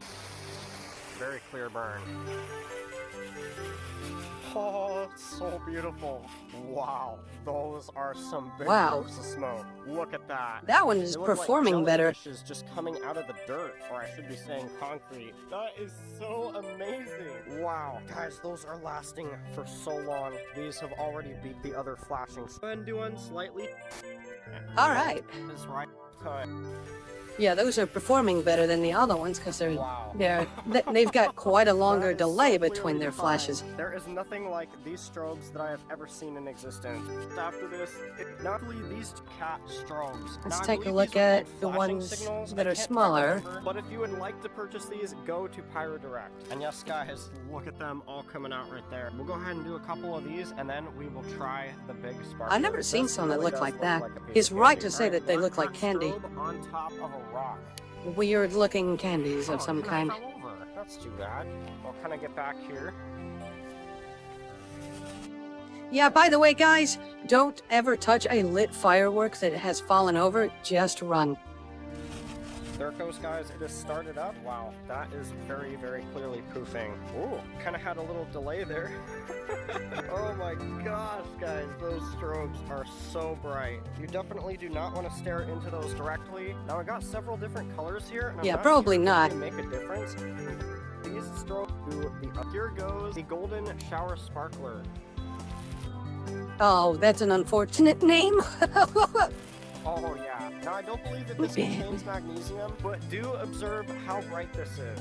Very clear burn. Oh, so beautiful. Wow, those are some big puffs of smoke. Look at that. That one is performing better. Is just coming out of the dirt, or I should be saying concrete. That is so amazing. Wow, guys, those are lasting for so long. These have already beat the other flashing. Go ahead and do one slightly. All right. That's right. Cut. Yeah, those are performing better than the other ones because they've got quite a longer delay between their flashes. There is nothing like these strobes that I have ever seen in existence. After this, not only these cat strobes. Let's take a look at the ones that are smaller. But if you would like to purchase these, go to Pyro Direct. And yes, guys, look at them all coming out right there. We'll go ahead and do a couple of these, and then we will try the big sparkler. I've never seen some that look like that. He's right to say that they look like candy. On top of a rock. Weird looking candies of some kind. That's too bad. I'll kind of get back here. Yeah, by the way, guys, don't ever touch a lit firework that has fallen over. Just run. There it goes, guys. It has started up. Wow, that is very, very clearly poofing. Ooh, kind of had a little delay there. Oh my gosh, guys, those strobes are so bright. You definitely do not want to stare into those directly. Now, I got several different colors here, and I'm Yeah, not probably sure if not. they make a difference. These strobes do the here goes the golden shower sparkler. Oh, that's an unfortunate name. Oh yeah. Now I don't believe that this contains magnesium, but do observe how bright this is.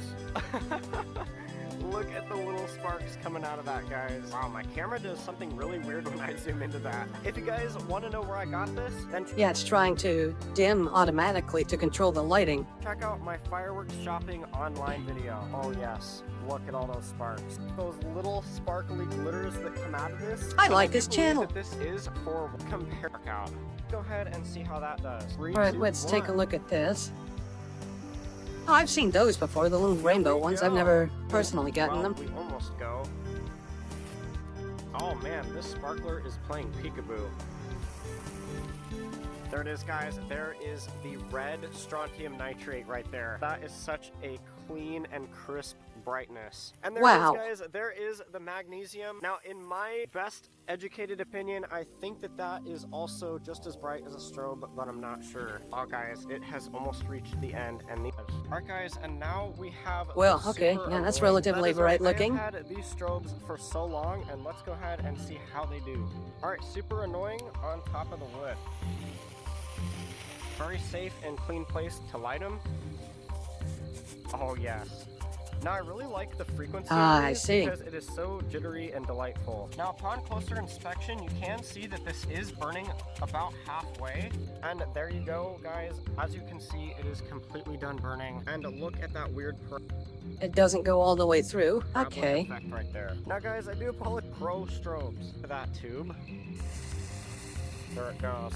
Look at the little sparks coming out of that, guys. Wow, my camera does something really weird when I zoom into that. If you guys want to know where I got this, then Yeah, it's trying to dim automatically to control the lighting. check out my fireworks shopping online video. Oh yes, look at all those sparks. Those little sparkly glitters that come out of this. I like do this believe channel. that this is for compare out. Go ahead and see how that does. Three, All right, two, let's take a one. look at this. Oh, I've seen those before, the little rainbow ones. I've never personally gotten Well, them. we almost go. Oh man, this sparkler is playing peekaboo. There it is, guys. There is the red strontium nitrate right there. That is such a clean and crisp brightness. And there Wow. it is, guys. There is the magnesium. Now, in my best educated opinion, I think that that is also just as bright as a strobe, but I'm not sure. Oh, guys, it has almost reached the end. And the alright, guys, and now we have. Well, the okay, super yeah, that's annoying- relatively that is right. bright looking. I have had these strobes for so long, and let's go ahead and see how they do. Alright, super annoying on top of the wood. Very safe and clean place to light them. Oh yes. Now I really like the frequency Ah, of I these see. because it is so jittery and delightful. Now upon closer inspection, you can see that this is burning about halfway. And there you go, guys. As you can see, it is completely done burning. And look at that weird It doesn't go all the way through. parabolic Okay. effect right there. Now guys, I do apologize. Pro strobes for that tube. There it goes.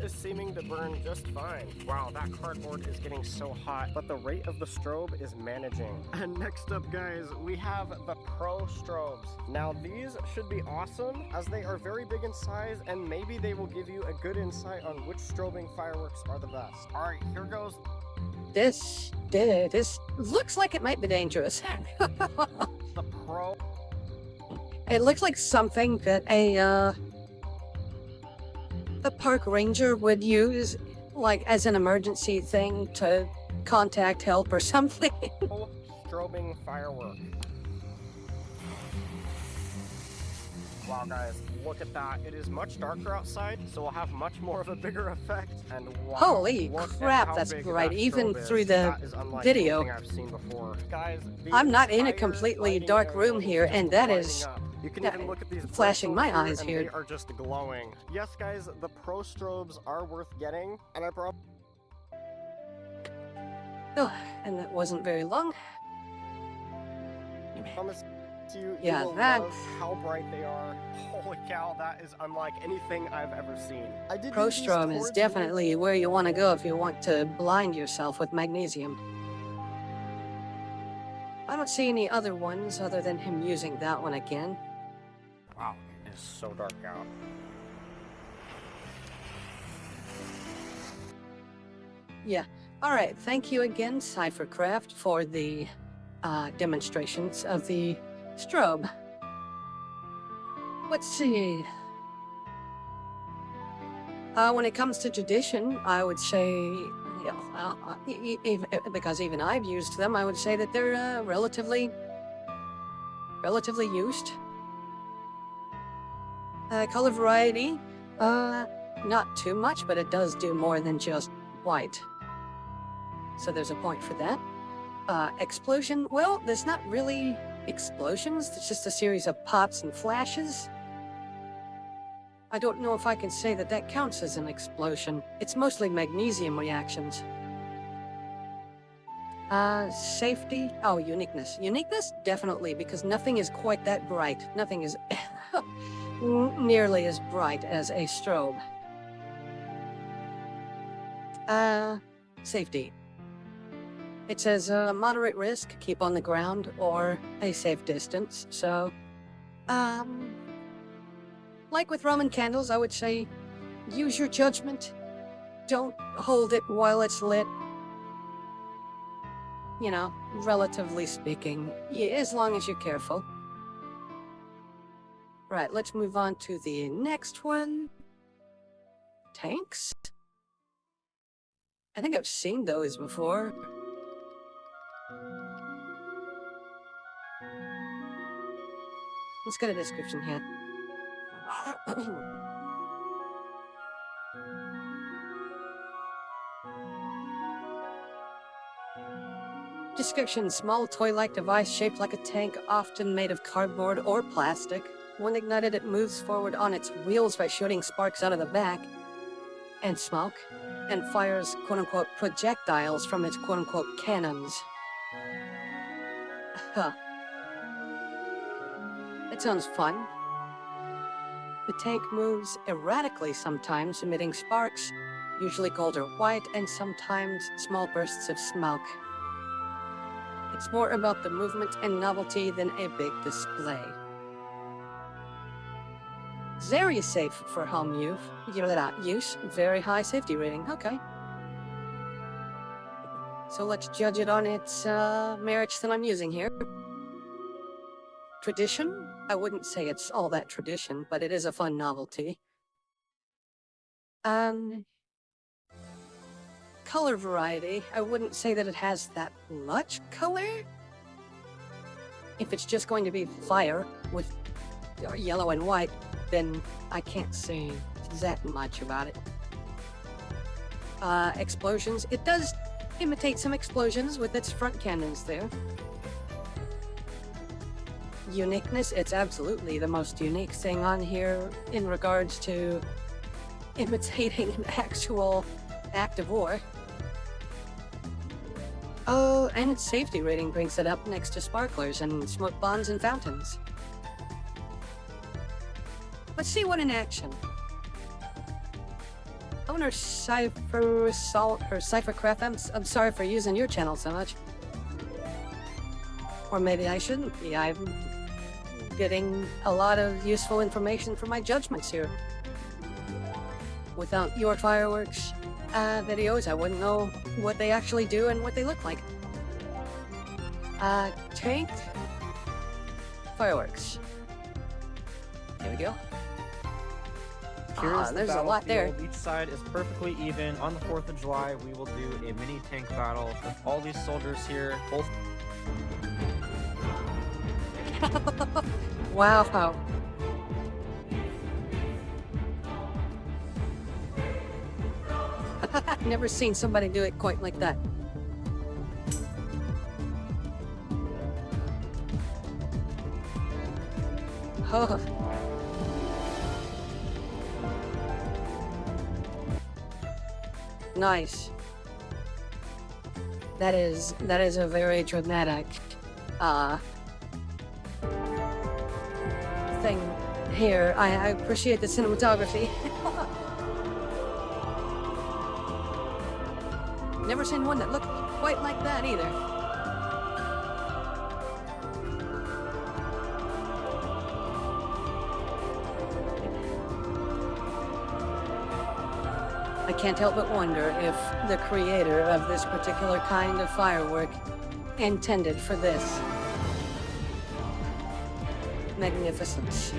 Is seeming to burn just fine. Wow, that cardboard is getting so hot, but the rate of the strobe is managing. And next up, guys, we have the Pro strobes. Now, these should be awesome as they are very big in size, and maybe they will give you a good insight on which strobing fireworks are the best. All right, here goes. This looks like it might be dangerous. The Pro. It looks like something that a park ranger would use, like as an emergency thing to contact help or something. Strobing firework. Wow, guys, look at that. It is much darker outside, so we'll have much more of a bigger effect. And wow, Holy look at crap, how that's big bright, that even strobe is. through the That is unlike video. anything I've seen before. Guys, the I'm not in a entire completely lighting dark area room is here, just and that lighting is up. You can yeah, even look at these flashing my bristles eyes and here. They are just glowing. Yes, guys, the Pro strobes are worth getting, and I oh, and that wasn't very long. promise you, Yeah, you will that- love how bright they are. Holy cow, that is unlike anything I've ever seen. I did use these Prostrom is cords definitely where you want to go if you want to blind yourself with magnesium. I don't see any other ones other than him using that one again. Wow, it is so dark out. Yeah. All right. Thank you again, Cyphercraft, for the demonstrations of the strobe. Let's see. When it comes to tradition, I would say, because even I've used them, I would say that they're relatively used. Color variety, not too much, but it does do more than just white. So there's a point for that. Explosion, well, there's not really explosions, it's just a series of pops and flashes. I don't know if I can say that that counts as an explosion. It's mostly magnesium reactions. Safety, oh, uniqueness. Uniqueness, definitely, because nothing is quite that bright. Nothing is nearly as bright as a strobe. Safety. It says moderate risk, keep on the ground, or a safe distance. So, Like with Roman candles, I would say use your judgment. Don't hold it while it's lit. You know, relatively speaking, as long as you're careful. Right, let's move on to the next one. Tanks? I think I've seen those before. Let's get a description here. Description: small toy-like device shaped like a tank, often made of cardboard or plastic. When ignited, it moves forward on its wheels by shooting sparks out of the back and smoke, and fires quote-unquote projectiles from its quote-unquote cannons. Huh. That sounds fun. The tank moves erratically sometimes, emitting sparks, usually gold or white, and sometimes small bursts of smoke. It's more about the movement and novelty than a big display. Very safe for home use. Very high safety rating. Okay. So let's judge it on its merits that I'm using here. Tradition? I wouldn't say it's all that tradition, but it is a fun novelty. Color variety. I wouldn't say that it has that much color. If it's just going to be fire with yellow and white, then I can't say that much about it. Explosions. It does imitate some explosions with its front cannons there. Uniqueness. It's absolutely the most unique thing on here in regards to imitating an actual act of war. Oh, and its safety rating brings it up next to sparklers and smoke bombs and fountains. Let's see one in action. Owner Cypher Assault or Cyphercraft, I'm sorry for using your channel so much. Or maybe I shouldn't be. I'm getting a lot of useful information from my judgments here. Without your fireworks videos, I wouldn't know what they actually do and what they look like. Tank. Fireworks. There we go. Here's the there's a lot there. battlefield. Each side is perfectly even. On the 4th of July, we will do a mini tank battle with all these soldiers here. Both. Wow. Never seen somebody do it quite like that. Oh. Nice. That is a very dramatic thing here. I appreciate the cinematography. Never seen one that looked quite like that either. I can't help but wonder if the creator of this particular kind of firework intended for this magnificence.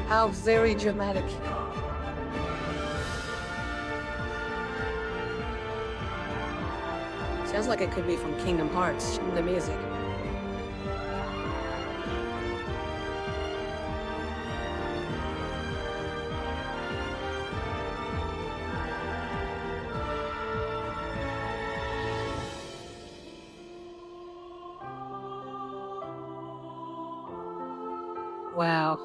How very dramatic. Sounds like it could be from Kingdom Hearts, the music. Wow.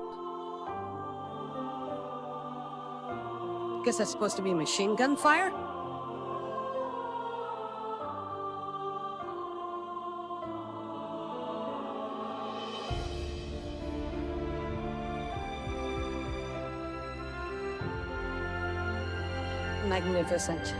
Guess that's supposed to be machine gun fire? magnificent.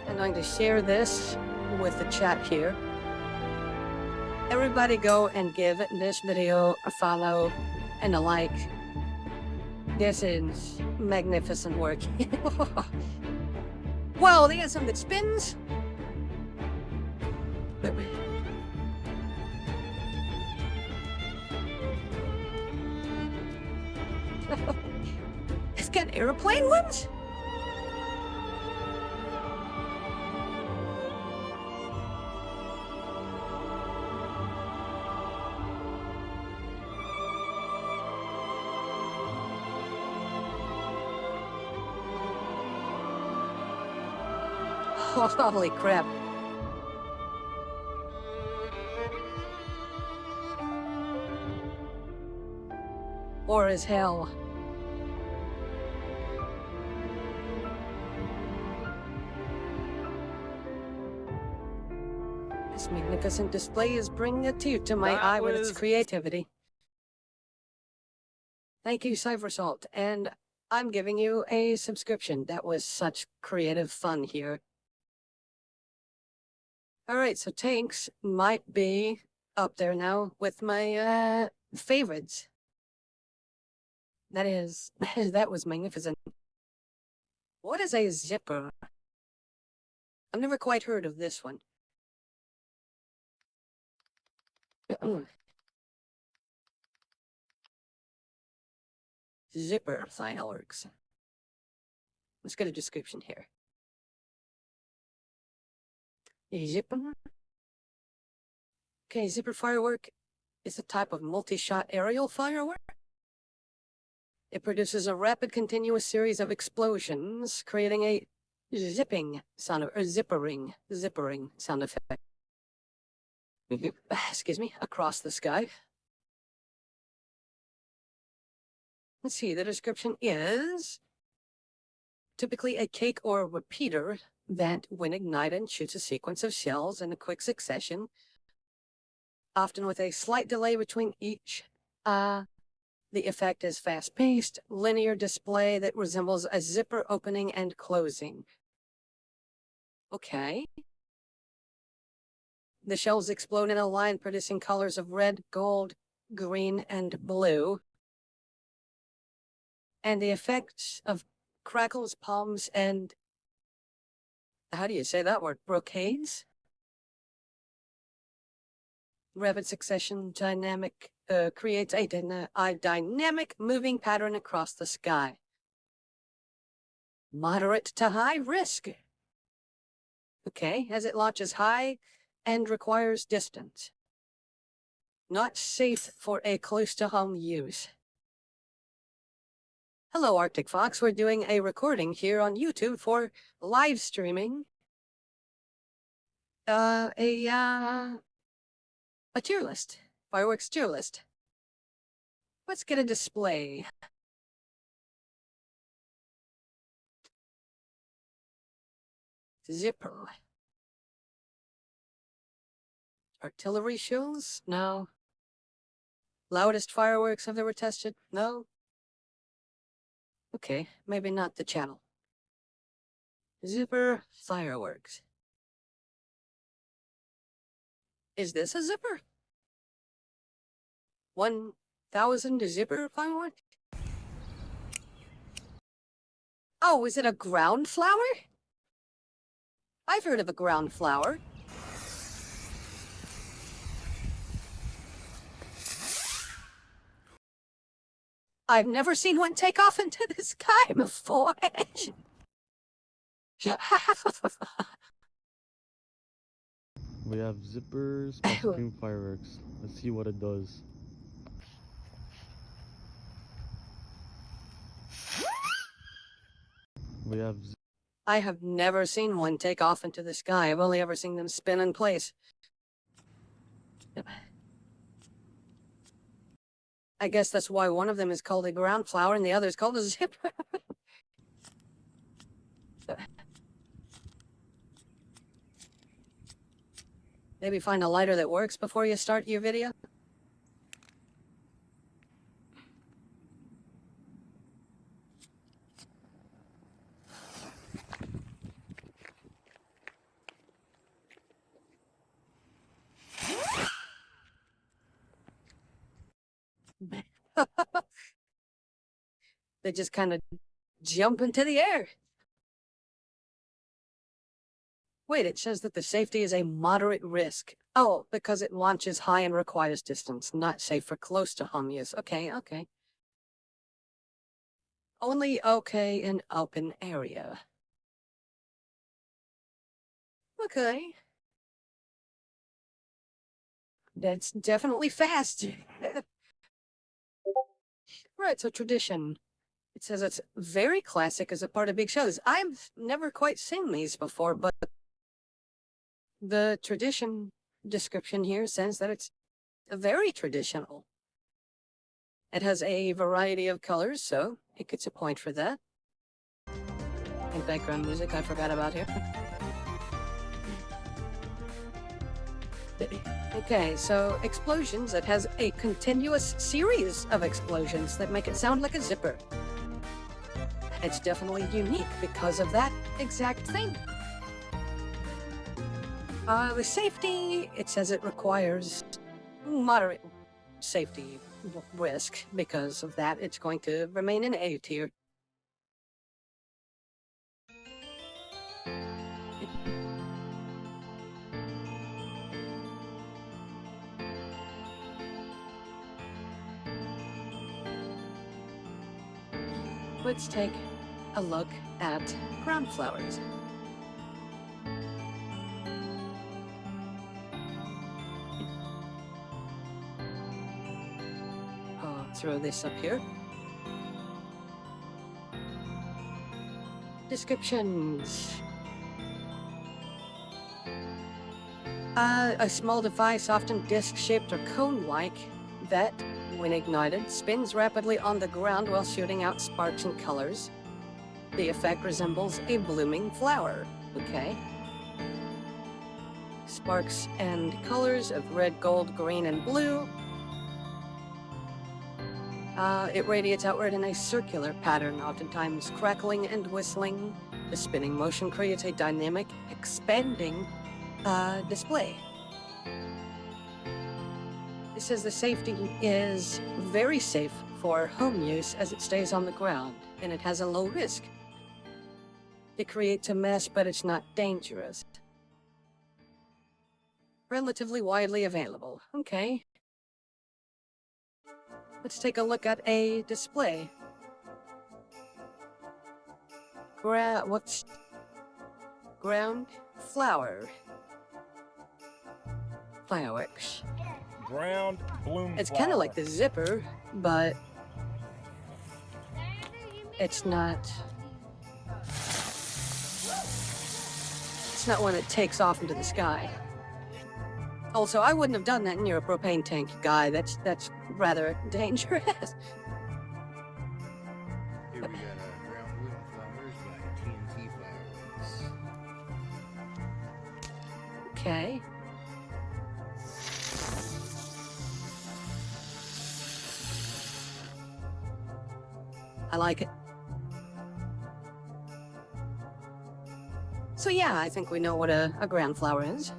I'm going to share this with the chat here. Everybody go and give this video a follow and a like. This is magnificent work. Whoa, they got some that spins? It's got airplane ones? Holy crap. Or as hell. This magnificent display is bringing a tear to my eye with its creativity. Thank you, Cybersalt, and I'm giving you a subscription. That was such creative fun here. Alright, so tanks might be up there now with my favorites. That is, that was magnificent. What is a zipper? I've never quite heard of this one. Zipper fireworks. Let's get a description here. A zipper? Okay, zipper firework is a type of multi-shot aerial firework. It produces a rapid continuous series of explosions, creating a zipping sound, or zippering sound effect. Excuse me, across the sky. Let's see, the description is typically a cake or repeater that, when ignited, shoots a sequence of shells in a quick succession, often with a slight delay between each. The effect is fast-paced, linear display that resembles a zipper opening and closing. Okay. The shells explode in a line, producing colors of red, gold, green, and blue. And the effects of crackles, palms, and... how do you say that word? Brocades? Rapid succession dynamic creates a dynamic moving pattern across the sky. Moderate to high risk. Okay, as it launches high and requires distance. Not safe for a close-to-home use. Hello, Arctic Fox. We're doing a recording here on YouTube for live streaming. A tier list. Fireworks tier list. Let's get a display. Zipper. Artillery shells? No. Loudest fireworks I've ever tested? No. Okay, maybe not the channel. Zipper fireworks. Is this a zipper? 1,000 zipper firework? Oh, is it a ground flower? I've heard of a ground flower. I've never seen one take off into the sky before. We have zippers, stream fireworks. Let's see what it does. We have. I have never seen one take off into the sky. I've only ever seen them spin in place. I guess that's why one of them is called a ground flower and the other is called a zipper. Maybe find a lighter that works before you start your video. They just kind of jump into the air. Wait, it says that the safety is a moderate risk. Oh, because it launches high and requires distance, not safe for close to home use. Okay, okay. Only okay in open area. Okay. That's definitely fast. Right, so tradition. It says it's very classic as a part of big shows. I've never quite seen these before, but the tradition description here says that it's very traditional. It has a variety of colors, so it gets a point for that. And background music I forgot about here. Okay, so explosions. It has a continuous series of explosions that make it sound like a zipper. It's definitely unique because of that exact thing. The safety, it says it requires moderate safety risk. Because of that, it's going to remain in A tier. Let's take a look at ground flowers. I'll throw this up here. Descriptions. A small device, often disc-shaped or cone-like, that, when ignited, spins rapidly on the ground while shooting out sparks and colors. The effect resembles a blooming flower. Okay. Sparks and colors of red, gold, green, and blue. It radiates outward in a circular pattern, oftentimes crackling and whistling. The spinning motion creates a dynamic, expanding display. It says the safety is very safe for home use as it stays on the ground, and it has a low risk. It creates a mess, but it's not dangerous. Relatively widely available. Okay. Let's take a look at a display. What's ground flower? Fireworks. Ground bloom. It's kind of like the zipper, but it's not. It's not one that takes off into the sky. Also, I wouldn't have done that near a propane tank, guy. That's rather dangerous. Here we got ground bloom flowers by TNT Fireworks. Okay. I like it. So yeah, I think we know what a ground flower is.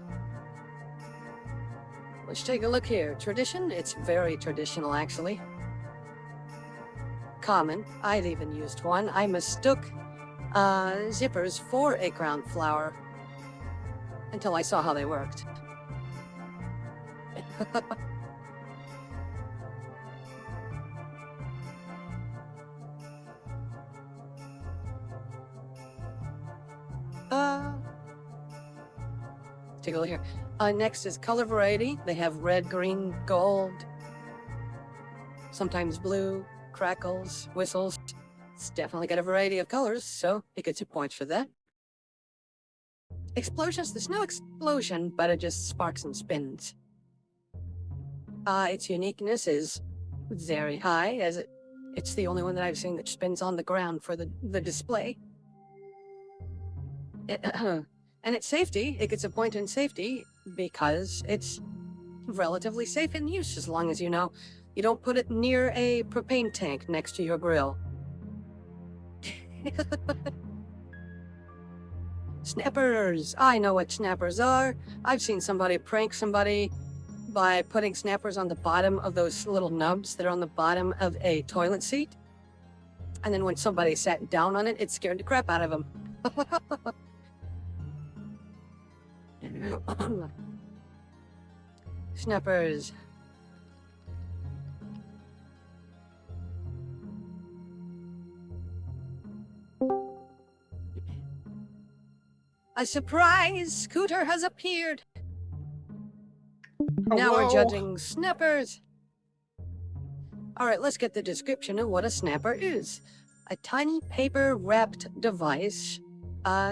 Let's take a look here. Tradition? It's very traditional, actually. Common. I'd even used one. I mistook zippers for a ground flower until I saw how they worked. Take a look here. Next is color variety. They have red, green, gold, sometimes blue, crackles, whistles. It's definitely got a variety of colors, so it gets 2 points for that. Explosions. There's no explosion, but it just sparks and spins. Its uniqueness is very high, as it's the only one that I've seen that spins on the ground for the display. And its safety, it gets a point in safety because it's relatively safe in use, as long as you know you don't put it near a propane tank next to your grill. Snappers! I know what snappers are. I've seen somebody prank somebody by putting snappers on the bottom of those little nubs that are on the bottom of a toilet seat. And then when somebody sat down on it, it scared the crap out of them. Snappers. A surprise! Scooter has appeared! Now we're judging snappers. Alright, let's get the description of what a snapper is. A tiny paper-wrapped device,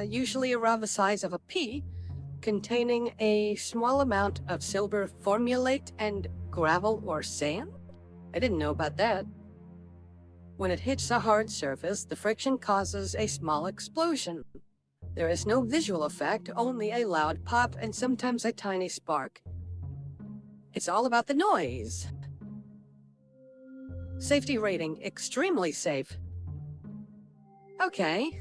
usually around the size of a pea, containing a small amount of silver formulate and gravel or sand? I didn't know about that. When it hits a hard surface, the friction causes a small explosion. There is no visual effect, only a loud pop and sometimes a tiny spark. It's all about the noise. Safety rating, extremely safe. Okay.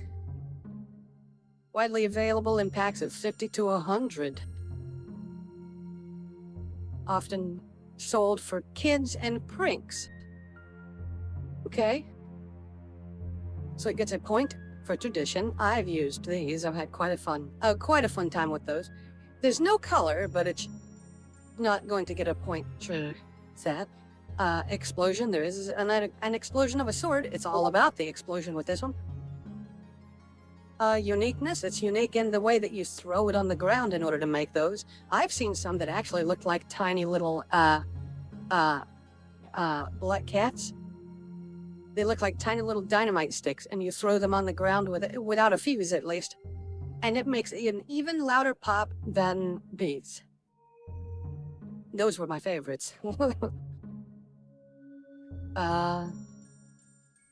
Widely available in packs of 50 to 100. Often sold for kids and pranks. Okay. So it gets a point for tradition. I've used these. I've had quite a fun time with those. There's no color, but it's not going to get a point for that. Explosion. There is an explosion of a sort. It's all about the explosion with this one. Uniqueness. It's unique in the way that you throw it on the ground in order to make those. I've seen some that actually look like tiny little, black cats. They look like tiny little dynamite sticks, and you throw them on the ground without a fuse, at least. And it makes an even louder pop than bees. Those were my favorites.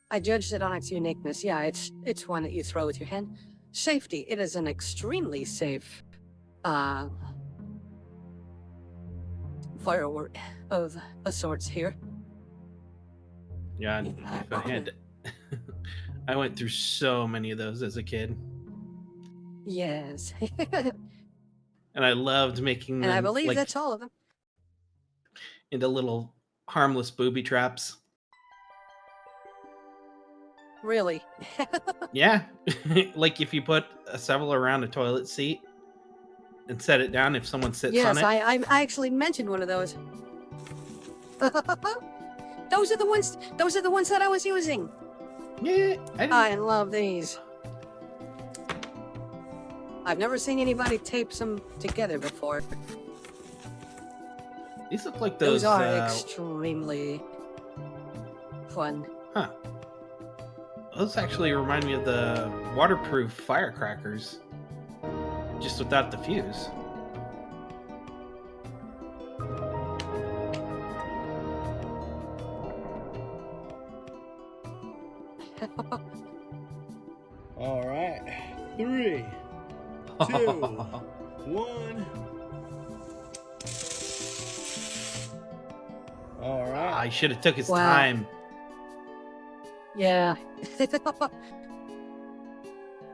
I judged it on its uniqueness. Yeah, it's one that you throw with your hand. Safety. It is an extremely safe, firework of a sorts here. Yeah, if I had to, I went through so many of those as a kid. Yes. And I loved making them. And I believe that's all of them. Into little harmless booby traps. Really? Yeah. Like if you put several around a toilet seat and set it down if someone sits on it. Yes, I actually mentioned one of those. Those are the ones that I was using. Yeah, I love these. I've never seen anybody tape some together before. These look like those are extremely fun. Huh. Those actually remind me of the waterproof firecrackers. Just without the fuse. All right. 3, 2, 1. All right. I should have took his time. Yeah.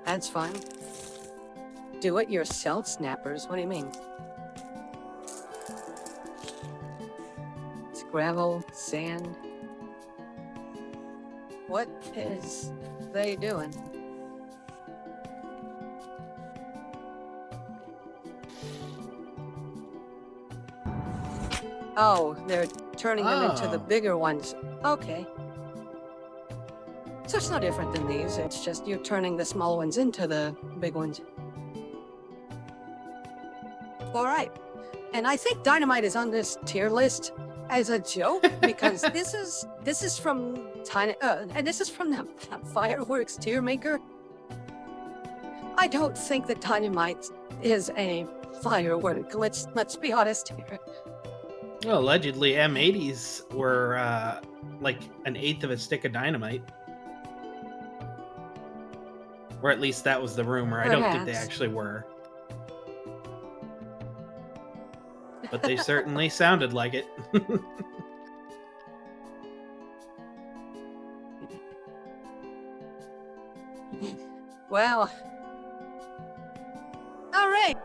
That's fun. Do it yourself snappers. What do you mean? It's gravel, sand. What is they doing? Oh, they're turning them into the bigger ones. Okay. So it's no different than these. It's just you're turning the small ones into the big ones. All right. And I think dynamite is on this tier list as a joke because this is from tiny and this is from the fireworks tier maker. I don't think that dynamite is a firework. Let's be honest here. Well, allegedly M80s were like an eighth of a stick of dynamite. Or at least that was the rumor. I don't think they actually were. But they certainly sounded like it. Well. All right.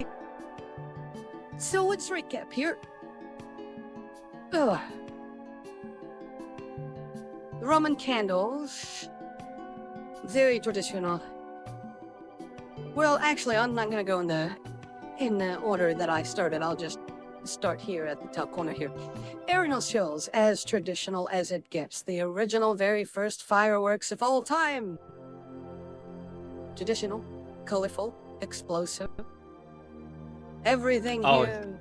So let's recap here. Ugh. The Roman candles Very traditional. Well, actually, I'm not gonna go in the order that I started. I'll just start here at the top corner here. Aerial shows, as traditional as it gets. The original, very first fireworks of all time. Traditional, colorful, explosive. Everything here.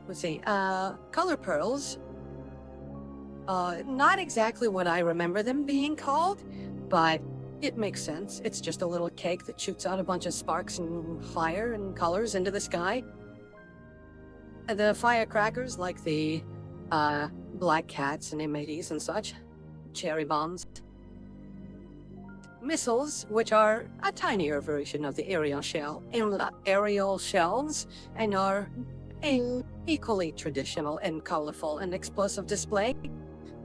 Let's see. Color pearls. Not exactly what I remember them being called, but it makes sense. It's just a little cake that shoots out a bunch of sparks and fire and colors into the sky. The firecrackers, like the black cats and M80s and such. Cherry bombs. Missiles, which are a tinier version of the aerial shells, and are equally traditional and colorful and explosive display.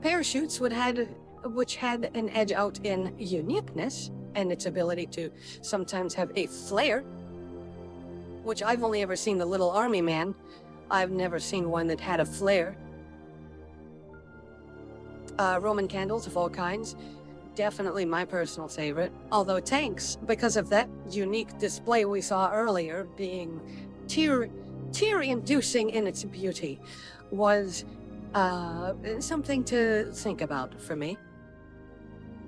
Parachutes which had an edge out in uniqueness and its ability to sometimes have a flare, which I've only ever seen the little army man. I've never seen one that had a flare. Roman candles of all kinds. Definitely my personal favorite. Although tanks, because of that unique display we saw earlier, being tear-inducing in its beauty, was something to think about for me.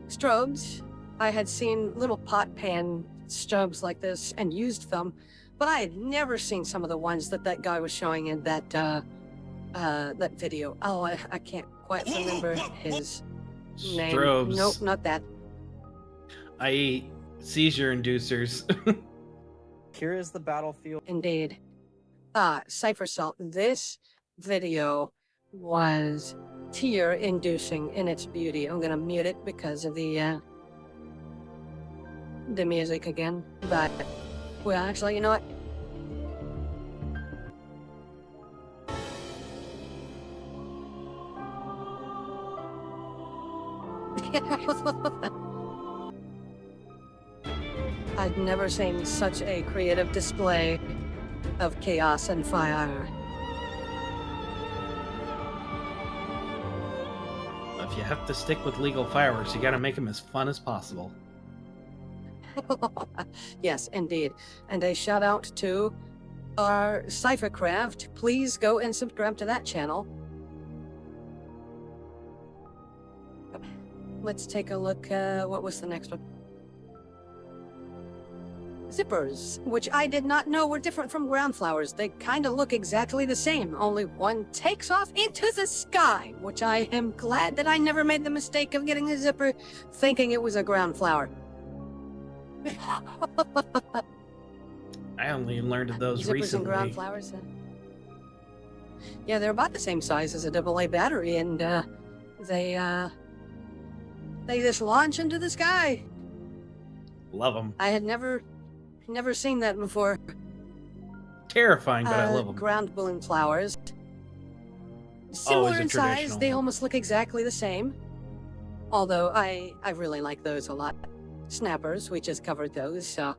Strobes. I had seen little pot pan strobes like this and used them, but I had never seen some of the ones that guy was showing in that video. Oh, I can't quite remember his name. Strobes. Nope, not that. I.e. seizure inducers. Here is the battlefield. Indeed. Cypher Salt. This video was tear-inducing in its beauty. I'm gonna mute it because of the music again. But, well, actually, you know what? I'd never seen such a creative display of chaos and fire. If you have to stick with legal fireworks, you gotta make them as fun as possible. Yes, indeed. And a shout out to our Cyphercraft. Please go and subscribe to that channel. Let's take a look. What was the next one? Zippers, which I did not know were different from ground flowers. They kind of look exactly the same, only one takes off into the sky, which I am glad that I never made the mistake of getting a zipper thinking it was a ground flower. I only learned of those Zippers recently. and ground flowers. Yeah, they're about the same size as a AA battery, and they just launch into the sky. Love them. I had never seen that before. Terrifying, but I love them. Ground balloon flowers. Similar in size, traditional. they almost look exactly the same. Although I really like those a lot. Snappers, we just covered those, so.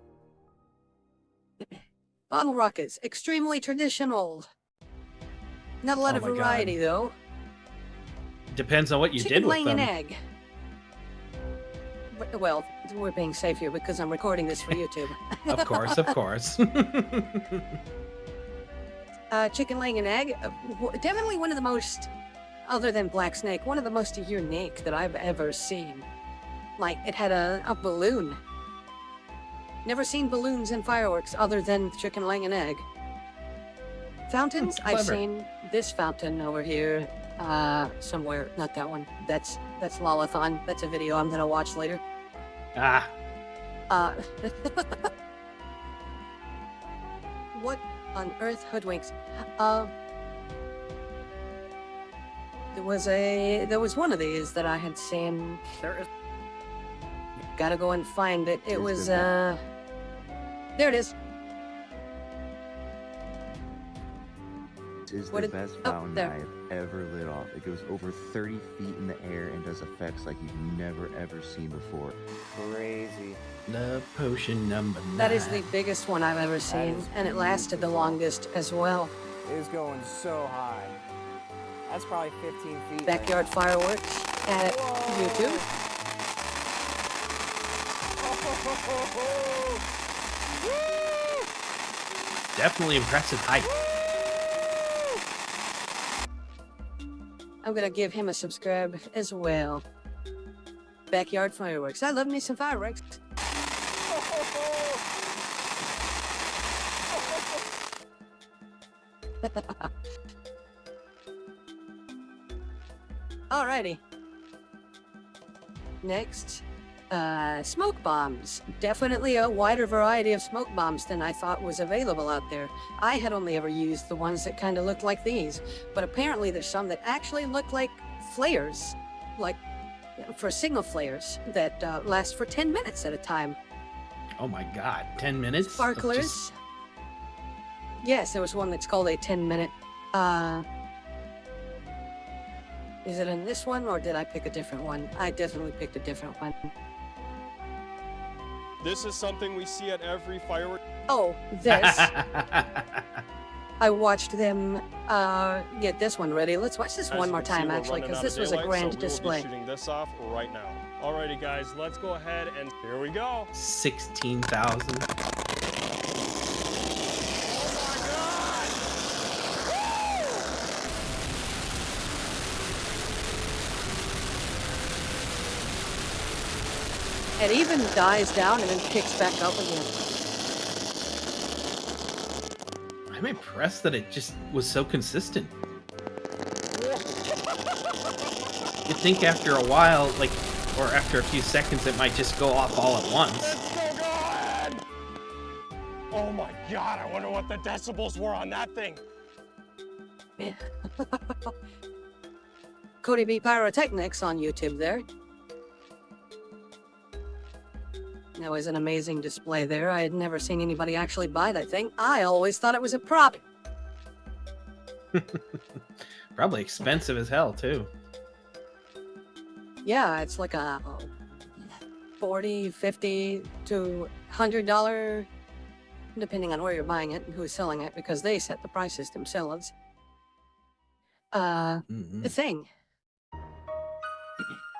Bottle rockets, extremely traditional. Not a lot of my God. variety, though. Depends on what you Chicken did with laying them. an egg. Well, we're being safe here because I'm recording this for YouTube. Of course, of course. Chicken laying an egg. Definitely one of the most, other than Black Snake, one of the most unique that I've ever seen. Like, it had a balloon. Never seen balloons and fireworks other than chicken laying an egg. Fountains, I've Clever. seen this fountain over here somewhere. Not that one. That's Lolathon. That's a video I'm gonna watch later. Ah, What on earth hoodwinks? There was one of these that I had seen. There is. Gotta go and find it. It was there it is. This is What the did- best oh, fountain there. I've ever lit off. It goes over 30 feet in the air and does effects like you've never ever seen before. Crazy. love potion number 9. That is the biggest one I've ever seen, is and it lasted the beautiful. longest as well. It is going so high. That's probably 15 feet. Backyard fireworks at YouTube. Definitely impressive height. I'm gonna give him a subscribe as well. Backyard fireworks. I love me some fireworks. Alrighty. Next, smoke bombs. Definitely a wider variety of smoke bombs than I thought was available out there. I had only ever used the ones that kind of looked like these, but apparently there's some that actually look like flares, like for signal flares that last for 10 minutes at a time. Oh my god, 10 minutes? Sparklers. Yes, there was one that's called a 10-minute. Is it in this one, or did I pick a different one? I definitely picked a different one. This is something we see at every firework. Oh, this. I watched them get this one ready. Let's watch this one more time, actually, because this was a grand display. Shooting this off right now. Alrighty, guys, let's go ahead and here we go. 16,000. It even dies down and then picks back up again. I'm impressed that it just was so consistent. You'd think after a while, like, or after a few seconds, it might just go off all at once. Let's go, go ahead! Oh my god, I wonder what the decibels were on that thing. Yeah. Cody B Pyrotechnics on YouTube there. That was an amazing display there. I had never seen anybody actually buy that thing. I always thought it was a prop. Probably expensive as hell, too. Yeah, it's like a $40, $50 to $100, depending on where you're buying it and who's selling it, because they set the prices themselves. The thing.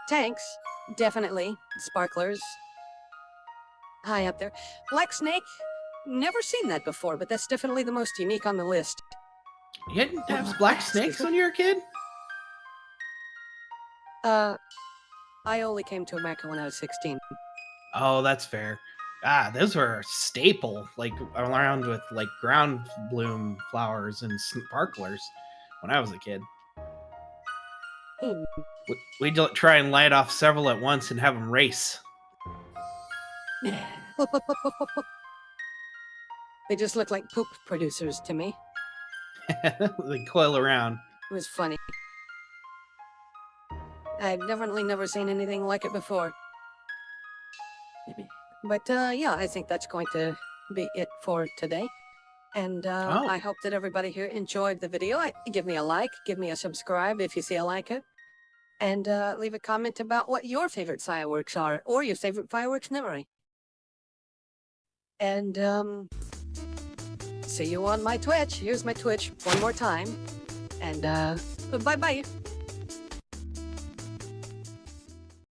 Tanks, definitely. Sparklers. High up there. Black Snake, never seen that before, but that's definitely the most unique on the list. You didn't have black snakes when you were a kid? I only came to America when I was 16. Oh, that's fair. Ah, those were a staple, like around with like ground bloom flowers and sparklers when I was a kid. We'd try and light off several at once and have them race. They just look like poop producers to me. They coil around. It was funny. I've definitely never seen anything like it before. But yeah, I think that's going to be it for today. And I hope that everybody here enjoyed the video. Give me a like, give me a subscribe if you see I like it. And leave a comment about what your favorite fireworks are, or your favorite fireworks memory. And see you on my Twitch. Here's my Twitch one more time. And bye-bye.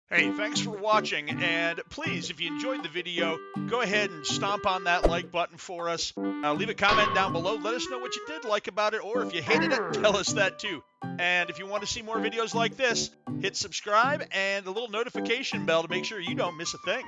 Hey, thanks for watching, and please, if you enjoyed the video, go ahead and stomp on that like button for us. Leave a comment down below. Let us know what you did like about it, or if you hated it, tell us that too. And if you want to see more videos like this, hit subscribe and the little notification bell to make sure you don't miss a thing.